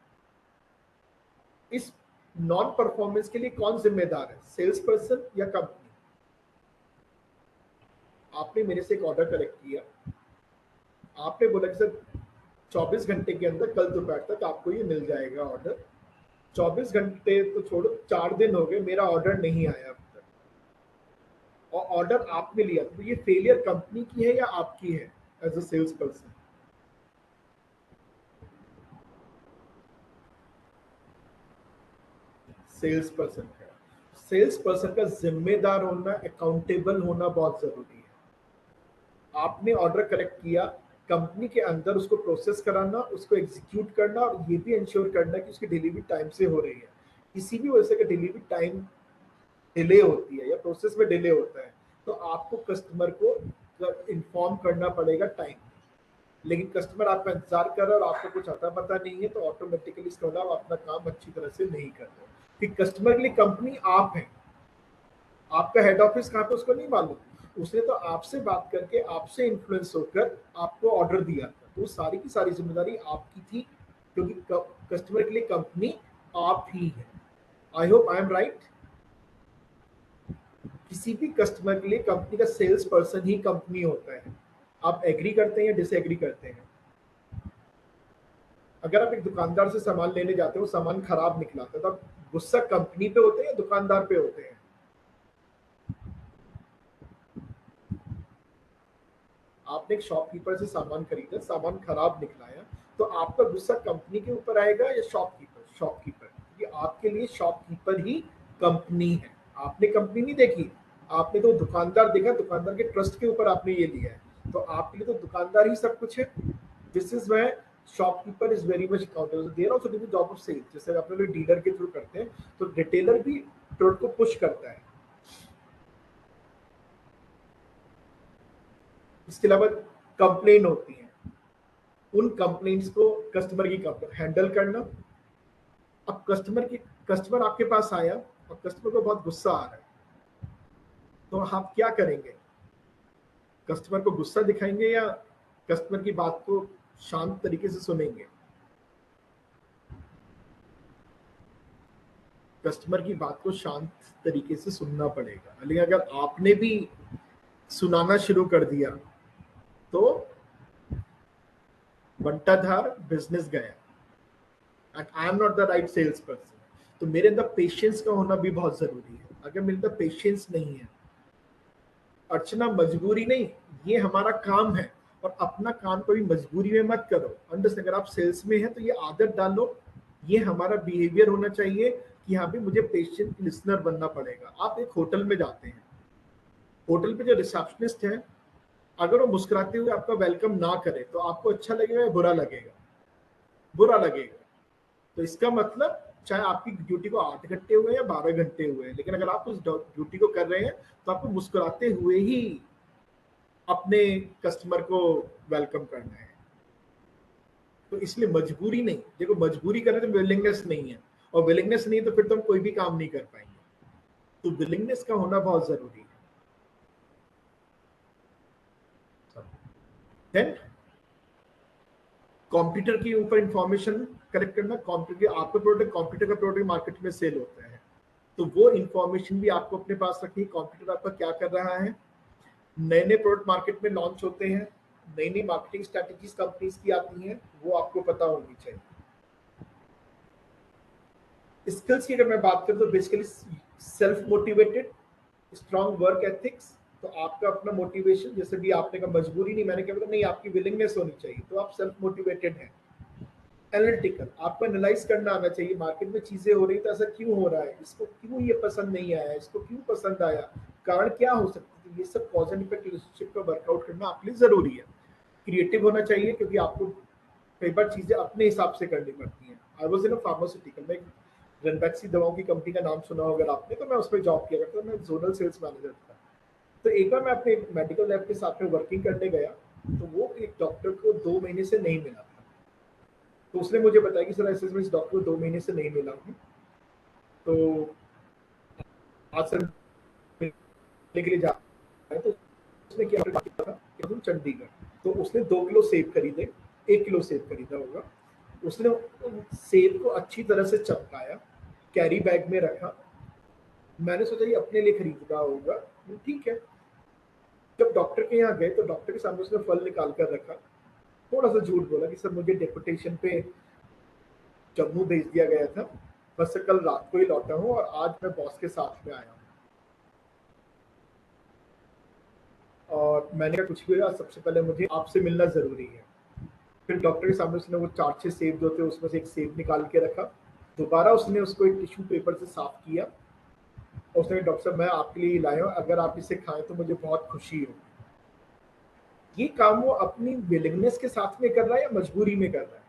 इस नॉन परफॉर्मेंस के लिए कौन जिम्मेदार है, सेल्स पर्सन या कंपनी? आपने मेरे से एक ऑर्डर कलेक्ट किया, आपने बोला कि सर 24 घंटे के अंदर कल दोपहर तक आपको ये मिल जाएगा ऑर्डर। 24 घंटे तो छोड़ो, 4 दिन हो गए, मेरा ऑर्डर नहीं आया अब तक, और ऑर्डर आपने लिया, तो ये फेलियर कंपनी की है या आपकी है as a sales person? Sales person का। सेल्स पर्सन का जिम्मेदार होना, अकाउंटेबल होना बहुत जरूरी है। आपने ऑर्डर कलेक्ट किया, कंपनी के अंदर उसको प्रोसेस कराना, उसको एग्जीक्यूट करना, और ये भी इंश्योर करना कि उसकी डिलीवरी टाइम से हो रही है। किसी भी वजह से अगर डिलीवरी टाइम डिले होती है या प्रोसेस में डिले होता है तो आपको कस्टमर को इन्फॉर्म करना पड़ेगा टाइम। लेकिन कस्टमर आपका इंतजार कर रहा है और आपको कुछ आता पता नहीं है, तो ऑटोमेटिकली इसका मतलब आप अपना काम अच्छी तरह से नहीं कर रहे। कि कस्टमर के लिए कंपनी आप है, आपका हेड ऑफिस कहाँ पे उसको नहीं मालूम, उसने तो आपसे बात करके आपसे इन्फ्लुएंस होकर आपको ऑर्डर दिया था, तो सारी की सारी जिम्मेदारी आपकी थी, क्योंकि कस्टमर के लिए कंपनी आप ही है। I hope I am right. किसी भी कस्टमर के लिए कंपनी का सेल्स पर्सन ही कंपनी होता है। आप एग्री करते हैं या डिसएग्री करते हैं? अगर आप एक दुकानदार से सामान लेने जाते हो, सामान खराब निकला तो आप गुस्सा कंपनी पे होते हैं या दुकानदार पे होते हैं? आपने एक शॉपकीपर से सामान खरीदा, सामान खराब निकलाया, तो आपका गुस्सा कंपनी के ऊपर आएगा या शॉपकीपर? शॉपकीपर, क्योंकि आपके लिए शॉपकीपर ही कंपनी है। आपने कंपनी नहीं देखी, आपने तो दुकानदार देखा, दुकानदार के ट्रस्ट के ऊपर आपने ये लिया है, तो आपके लिए तो दुकानदार ही सब कुछ है। This is where shopkeeper is very much accountable. They are also doing the job of sales. जैसे अपने लोग डीलर के थ्रू करते हैं, तो रिटेलर भी प्रोडक्ट को पुश करता है। इसके अलावा कंप्लेन होती है, उन कंप्लेंट्स को कस्टमर की हैंडल करना। अब कस्टमर आपके पास आया और कस्टमर को बहुत गुस्सा आ रहा है, तो आप क्या करेंगे? कस्टमर को गुस्सा दिखाएंगे या कस्टमर की बात को शांत तरीके से सुनेंगे? कस्टमर की बात को शांत तरीके से सुनना पड़ेगा। लेकिन अगर आपने भी सुनाना शुरू कर दिया तो बंटाधार बिजनेस गया। And I am not the right sales person. तो मेरे अंदर पेशेंस का होना भी बहुत जरूरी है। अगर मेरे अंदर पेशेंस नहीं है, अर्चना मजबूरी नहीं, ये हमारा काम है, और अपना काम कभी मजबूरी में मत करो। अंडरस्टैंड, अगर आप सेल्स में हैं तो ये आदत डालो, ये हमारा बिहेवियर होना चाहिए कि हाँ भी मुझे पेशेंट लिसनर बनना पड़ेगा। आप एक होटल में जाते हैं, होटल पे जो रिसेप्शनिस्ट है, अगर वो मुस्कुराते हुए आपका वेलकम ना करे तो आपको अच्छा लगेगा या बुरा लगेगा? बुरा लगेगा। तो इसका मतलब चाहे आपकी ड्यूटी को 8 घंटे हुए या 12 घंटे हुए, लेकिन अगर आप उस ड्यूटी को कर रहे हैं तो आपको मुस्कुराते हुए ही अपने कस्टमर को वेलकम करना है। तो इसलिए मजबूरी नहीं, देखो मजबूरी करें तो विलिंगनेस नहीं है, और विलिंगनेस नहीं है तो फिर तो हम कोई भी काम नहीं कर पाएंगे। तो विलिंगनेस का होना बहुत जरूरी है। देन कंप्यूटर के ऊपर इंफॉर्मेशन कलेक्ट करना। कंप्यूटर, आपका प्रोडक्ट कंप्यूटर का प्रोडक्ट मार्केट में सेल होता है, तो वो इंफॉर्मेशन भी आपको अपने पास रखनी है। कंप्यूटर आपका क्या कर रहा है, नए नए प्रोडक्ट मार्केट में लॉन्च होते हैं, नई नई मार्केटिंग स्ट्रेटेजीज कंपनीज की आती हैं, वो आपको पता होनी चाहिए। स्किल्स की अगर मैं बात करूं तो basically self motivated, strong work ethics. तो आपका अपना मोटिवेशन, जैसे भी आपने कहा मजबूरी नहीं, मैंने कहा नहीं, आपकी विलिंगनेस होनी चाहिए, तो आप सेल्फ मोटिवेटेड हैं। एनालिटिकल, आपको एनालाइज करना आना चाहिए, मार्केट में चीजें हो रही तो ऐसा क्यों हो रहा है, इसको क्यों ये पसंद नहीं आया, इसको क्यों पसंद आया, कारण क्या हो सकता है। ये सब कॉज एंड इफेक्ट रिलेशनशिप का वर्कआउट करना आपके लिए जरूरी है। क्रिएटिव होना चाहिए, क्योंकि आपको कई बार चीजें अपने हिसाब से करनी पड़ती हैं। I was in a pharmaceutical में, रेनबैक्सी दवाओं की कंपनी का नाम सुना होगा आपने, तो मैं उसमें जॉब किया करता था, मैं जोनल सेल्स मैनेजर था। तो एक बार मैं अपने मेडिकल लैब के साथ में वर्किंग करने गया, तो वो एक डॉक्टर को 2 महीने से नहीं मिला था। तो उसने मुझे बताया कि सर ऐसे इस डॉक्टर को 2 महीने से नहीं मिला हूँ, तो आज सर मिलने के लिए जा रहे हैं। तो उसने क्या था कि चंडीगढ़, तो उसने 2 किलो सेब खरीदे, 1 किलो सेब खरीदा होगा। उसने सेब को अच्छी तरह से चमकाया, कैरी बैग में रखा। मैंने सोचा ये अपने लिए खरीद रहा होगा, ठीक है। जब डॉक्टर के यहाँ गए तो डॉक्टर के सामने उसने फल निकाल कर रखा, थोड़ा सा झूठ बोला कि सर मुझे डेपुटेशन पे जम्मू भेज दिया गया था, बस कल रात को ही लौटा हूँ और आज मैं बॉस के साथ में आया हूँ। और मैंने कहा कुछ भी हुआ, सबसे पहले मुझे आपसे मिलना जरूरी है। फिर डॉक्टर के सामने उसने वो 4-6 सेब जो थे उसमें से एक सेब निकाल के रखा, दोबारा उसने उसको एक टिश्यू पेपर से साफ किया, और उसने कहा डॉक्टर साहब मैं आपके लिए लाया हूँ, अगर आप इसे खाएं तो मुझे बहुत खुशी होगी। ये काम वो अपनी विलिंगनेस के साथ में कर रहा है या मजबूरी में कर रहा है?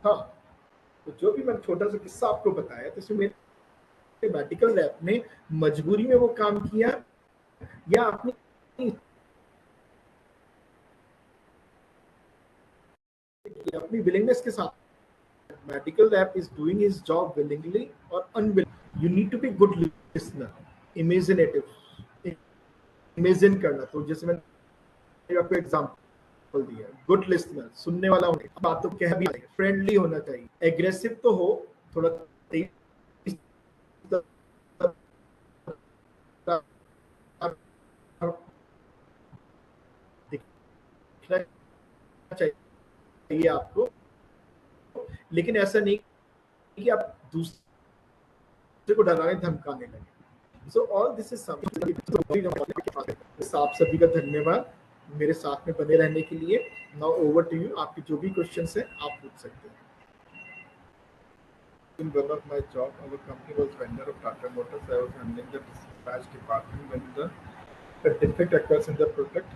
हाँ, तो जो भी मैंने छोटा सा किस्सा आपको बताया, तो इसमें मेरे मेडिकल लैब ने मजबूरी में वो काम किया या अपनी अपनी विलिंगनेस के साथ. Medical rep is doing his job willingly or unwillingly. You need to be good listener, imaginative, imagine करना. तो जैसे मैंने आपको एग्जांपल दिया, गुड लिस्नर, सुनने वाला होने, बात तो कह भी, फ्रेंडली होना चाहिए, एग्रेसिव तो हो, थोड़ा तेज दिखना चाहिए आपको, लेकिन ऐसा नहीं कि आप दूसरे को डराने धमकाने लगे. So all this is something. आप सभी का धन्यवाद मेरे साथ में बने रहने के लिए. Now over to you. आपके जो भी क्वेश्चंस हैं आप पूछ सकते हैं. In one of my job, our company was vendor of Tata Motors. I was handling the dispatch department. When the defect occurs in the product,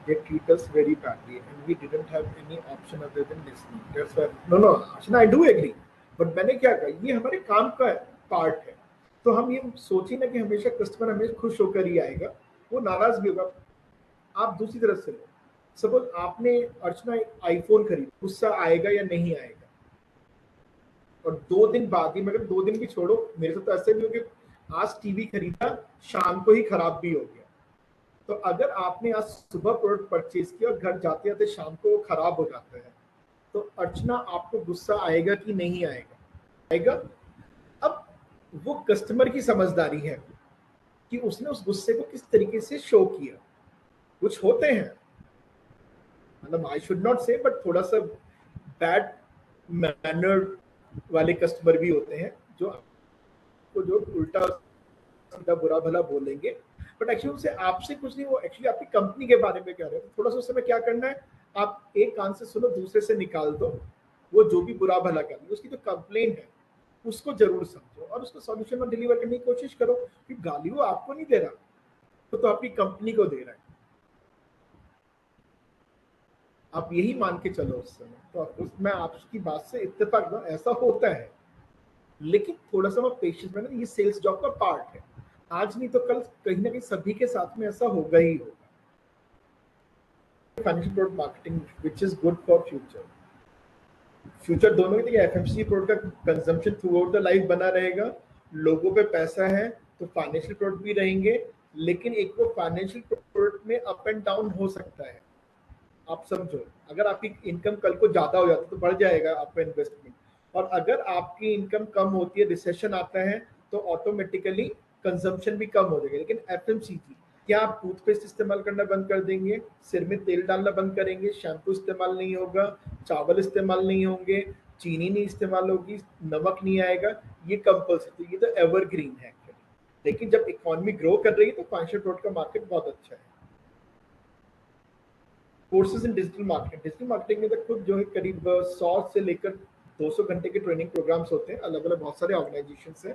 they treat us very badly, and we didn't have any option other than listening. That's why. No, Ashna, I do agree. But मैंने क्या कहा, ये हमारे काम का part है. तो हम ये सोचिए ना कि हमेशा कस्टमर हमें खुश होकर ही आएगा, वो नाराज भी होगा. आप दूसरी तरफ से लो. सपोज आपने अर्चना आईफोन खरीदा, गुस्सा आएगा या नहीं आएगा? और 2 दिन बाद ही, मगर 2 दिन भी छोड़ो, मेरे साथ तो ऐसे भी हो कि आज टीवी खरीदा, शाम को ही खराब भी हो गया. तो अगर आपने आज सुबह प्रोडक्ट परचेज किया और घर जाते जाते शाम को खराब हो जाता है, तो अर्चना आपको गुस्सा आएगा कि नहीं आएगा? आएगा. अब वो कस्टमर की समझदारी है कि उसने उस गुस्से को किस तरीके से शो किया. कुछ होते हैं, मतलब आई शुड नॉट से, बट थोड़ा सा बैड मैनर वाले कस्टमर भी होते हैं जो उल्टा सीधा बुरा भला बोलेंगे, बट एक्चुअली उनसे आपसे कुछ नहीं, वो एक्चुअली आपकी कंपनी के बारे में कह रहे हैं. थोड़ा सा उस समय क्या करना है, आप एक कान से सुनो, दूसरे से निकाल दो. वो जो भी बुरा भला कर रही है, उसकी जो कंप्लेन है उसको जरूर समझो और उसको सॉल्यूशन में डिलीवर करने की कोशिश करो. कि गाली वो आपको नहीं दे रहा, तो आपकी कंपनी को दे रहा है. आप यही मान के चलो उस समय. तो मैं आपकी बात से इत्तेफाक ना, ऐसा होता है, लेकिन थोड़ा सा पेशेंस में ना, ये सेल्स जॉब का पार्ट है. आज नहीं तो कल कहीं ना कहीं सभी के साथ में ऐसा होगा ही होगा. Financial product marketing which is good for future दोनों के लिए. एफएमसीजी प्रोडक्ट का consumption through out the life बना रहेगा. लोगों पे पैसा है तो फाइनेंशियल प्रोडक्ट भी रहेंगे, लेकिन एक वो फाइनेंशियल प्रोडक्ट में अप एंड डाउन हो सकता है. आप समझो, अगर आपकी इनकम कल को ज्यादा हो जाती है तो बढ़ जाएगा आपका इन्वेस्टमेंट, और अगर आपकी इनकम कम होती है, रिसेशन आता है, तो ऑटोमेटिकली कंजम्पशन भी कम हो जाएगा. लेकिन एफएमसीजी, क्या आप टूथपेस्ट इस्तेमाल करना बंद कर देंगे, सिर में तेल डालना बंद करेंगे, शैम्पू इस्तेमाल नहीं होगा, चावल इस्तेमाल नहीं होंगे, चीनी नहीं इस्तेमाल होगी, नमक नहीं आएगा? ये कंपल्सरी. तो ये तो एवरग्रीन है. लेकिन जब इकोनॉमी ग्रो कर रही है तो फाइनेंशियल प्रोडक्ट का मार्केट बहुत अच्छा है. कोर्सेज इन डिजिटल मार्केटिंग में तो खुद जो है करीब 100 से लेकर 200 घंटे के ट्रेनिंग प्रोग्राम्स होते हैं. अलग अलग बहुत सारे ऑर्गेनाइजेशंस हैं,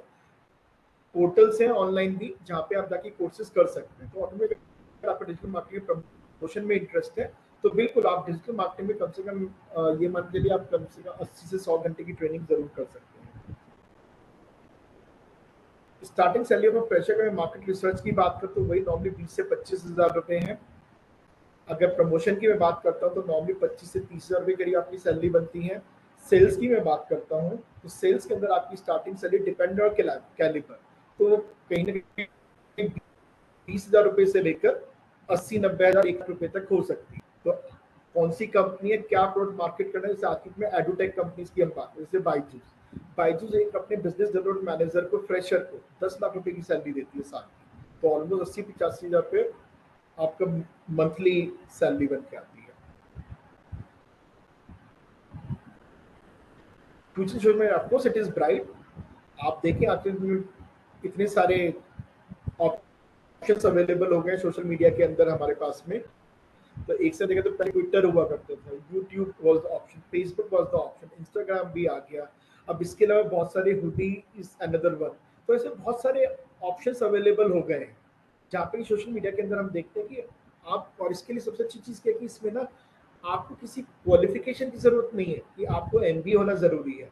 पोर्टल्स हैं ऑनलाइन भी, जहाँ पे आप जाके कोर्सेज कर सकते हैं. तो ऑटोमेटिक अगर आपको डिजिटल मार्केटिंग प्रमोशन में इंटरेस्ट है तो बिल्कुल आप डिजिटल मार्केटिंग में कम से कम ये मान के लिए आप कम से कम 80 से 100 घंटे की ट्रेनिंग जरूर कर सकते हैं. स्टार्टिंग सैलरी ऑफ फ्रेशर का मार्केट रिसर्च की बात करते तो वही नॉर्मली 20 से 25 हज़ार रुपए है. अगर प्रमोशन की मैं बात करता हूँ तो नॉर्मली 25 से 30 हज़ार रुपए करीब आपकी सैलरी बनती है. सेल्स की मैं बात करता हूँ तो सेल्स के अंदर आपकी starting salary depend on calibre, तो कहीं ना कहीं 20,000 रुपए से लेकर 80-90 हज़ार 1 लाख रुपए तक हो सकती है. तो कौन सी कंपनी है, क्या प्रोडक्ट मार्केट करना है, जैसे आर्थिक में एडुटेक कंपनीज की हम बात करें, जैसे बाइजूस एक अपने बिजनेस डेवलपमेंट मैनेजर को, फ्रेशर को 10 लाख रुपए की सैलरी देती है साल की. तो ऑलमोस्ट 80-85 हज़ार रुपए आपका मंथली सैलरी बन के आती है. फ्यूचर शो में ऑफकोर्स इट इज ब्राइट. आप देखें आजकल इतने सारे ऑप्शंस अवेलेबल हो गए सोशल मीडिया के अंदर हमारे पास में. तो एक से देखा तो पहले ट्विटर हुआ करता था, YouTube was the option, Facebook was the option, Instagram भी आ गया. अब इसके अलावा बहुत सारे हुडी इज अनदर वन. तो ऐसे बहुत सारे ऑप्शंस अवेलेबल हो गए हैं जहाँ पे सोशल मीडिया के अंदर हम देखते हैं कि आप, और इसके लिए सबसे अच्छी चीज क्या है कि इसमें ना आपको किसी क्वालिफिकेशन की जरूरत नहीं है कि आपको एमबीए होना जरूरी है.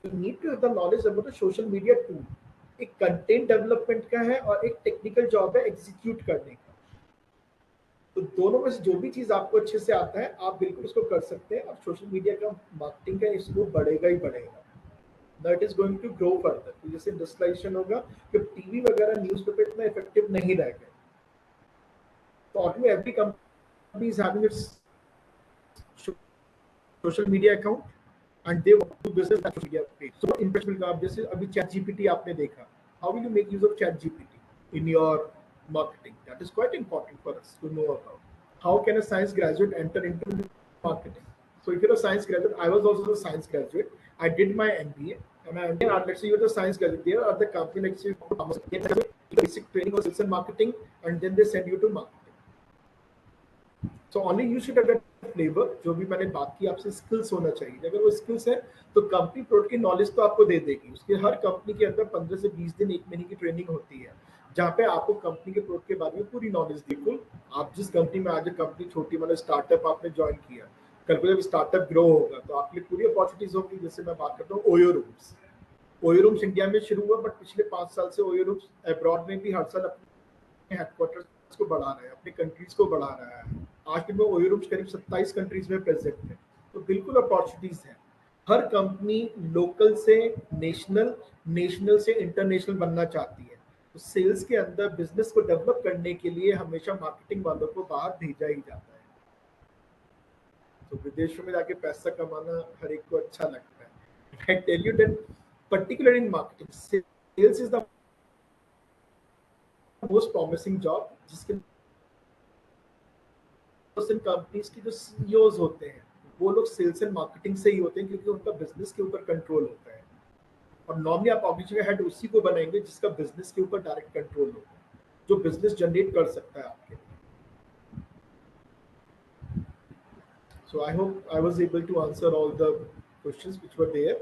You need to have the knowledge about the social media tool. एक कंटेंट डेवलपमेंट का है और एक टेक्निकल जॉब है एग्जीक्यूट करने का. तो दोनों में से जो भी चीज आपको अच्छे से आता है आप बिल्कुल उसको कर सकते हैं। और सोशल मीडिया का मार्केटिंग का इसको बढ़ेगा ही बढ़ेगा, that is going to grow further. तो जैसे इंडस्ट्रियलाइजेशन होगा कि टीवी वगैरह न्यूज़पेपर इतना इफेक्टिव नहीं रहेगा, तो already every company is having its social media account and they want to business that media page. So interest will come. जैसे अभी चैट जीपीटी आपने देखा, how will you make use of ChatGPT in your marketing? That is quite important for us to know about. How can a science graduate enter into marketing? So if you're a science graduate, I was also a science graduate. I did my MBA, and let's say you're the science graduate. There are the company like say basic training or sales and marketing, and then they send you to marketing. So only you should have that flavor. जो भी मैंने बात की आपसे skills होना चाहिए। अगर वो स्किल्स है तो कंपनी प्रोडक्ट की नॉलेज तो आपको दे देगी। उसके हर कंपनी के अंदर 15 से 20 दिन 1 महीने की ट्रेनिंग होती है, जहाँ पे आपको कंपनी के प्रोडक्ट के बारे में पूरी नॉलेज दी। आप जिस कंपनी में आज कंपनी छोटी मतलब स्टार्टअप आपने ज्वाइन किया, कल को जब स्टार्टअप ग्रो होगा तो आपके लिए पूरी अपॉर्चुनिटीज होगी। जैसे मैं बात करता हूँ OYO rooms. OYO rooms India में शुरू हुआ, बट पिछले 5 साल से ओयो रूम्स अब्रॉड में भी हर साल अपने हेडक्वार्टर्स को बढ़ा रहा है, अपने कंट्रीज को बढ़ा रहा है। आज के में ओयो रूम्स करीब 27 कंट्रीज में प्रेजेंट है। तो बिल्कुल अपॉर्चुनिटीज है। हर कंपनी लोकल से नेशनल, नेशनल से इंटरनेशनल बनना चाहती है। तो सेल्स के अंदर बिजनेस को डेवलप करने के लिए हमेशा मार्केटिंग वालों को बाहर भेजा ही जाता है। तो विदेशों में जाके पैसा कमाना हर एक को अच्छा लगता है। I tell you that particularly in marketing, sales is the most promising job, जिसके कंपनीज की जो सीईओज होते हैं वो लोग सेल्स एंड मार्केटिंग से ही होते हैं, क्योंकि उनका बिजनेस के ऊपर कंट्रोल होता है। और नॉर्मली आप ऑर्गेनाइजेशन का हेड उसी को बनाएंगे जिसका बिजनेस के ऊपर डायरेक्ट कंट्रोल हो, जो बिजनेस जनरेट कर सकता है आपके लिए। So I hope I was able to answer all the questions which were there.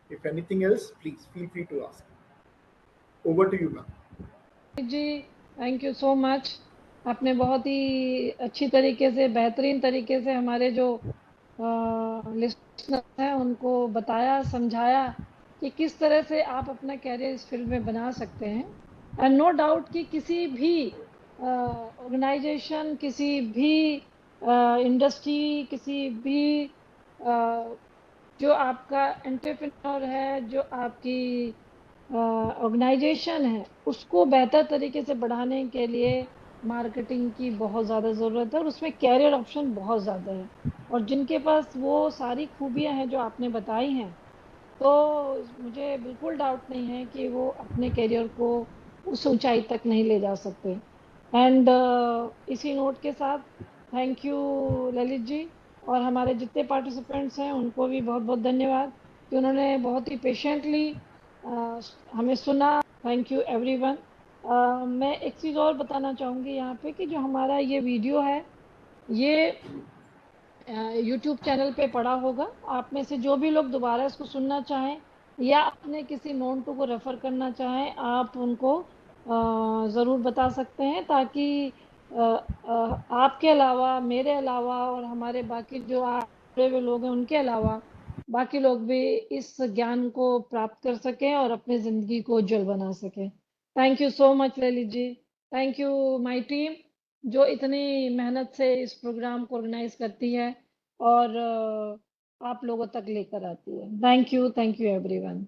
If anything else, please feel free to ask. Over to you, ma'am. जी, थैंक यू सो मच। आपने बहुत ही अच्छी तरीके से, बेहतरीन तरीके से हमारे जो लिस्टनर हैं उनको बताया, समझाया कि किस तरह से आप अपना कैरियर इस फील्ड में बना सकते हैं। एंड नो डाउट कि किसी भी ऑर्गेनाइजेशन, किसी भी इंडस्ट्री, किसी भी जो आपका एंटरप्रेन्योर है, जो आपकी ऑर्गेनाइजेशन है, उसको बेहतर तरीके से बढ़ाने के लिए मार्केटिंग की बहुत ज़्यादा ज़रूरत है और उसमें कैरियर ऑप्शन बहुत ज़्यादा है। और जिनके पास वो सारी खूबियां हैं जो आपने बताई हैं, तो मुझे बिल्कुल डाउट नहीं है कि वो अपने कैरियर को उस ऊंचाई तक नहीं ले जा सकते। एंड इसी नोट के साथ थैंक यू ललित जी, और हमारे जितने पार्टिसिपेंट्स हैं उनको भी बहुत बहुत धन्यवाद कि उन्होंने बहुत ही पेशेंटली हमें सुना। Thank you everyone. मैं एक चीज़ और बताना चाहूँगी यहाँ पे कि जो हमारा ये वीडियो है ये यूट्यूब चैनल पे पड़ा होगा। आप में से जो भी लोग दोबारा इसको सुनना चाहें या अपने किसी नोन टू को रेफर करना चाहें, आप उनको ज़रूर बता सकते हैं, ताकि आपके अलावा, मेरे अलावा और हमारे बाकी जो जुड़े हुए लोग हैं उनके अलावा बाकी लोग भी इस ज्ञान को प्राप्त कर सकें और अपनी ज़िंदगी को उज्जवल बना सकें। Thank you so much Lalit ji. Thank you my team जो इतनी मेहनत से इस प्रोग्राम को ऑर्गेनाइज करती है और आप लोगों तक लेकर आती है। Thank you everyone.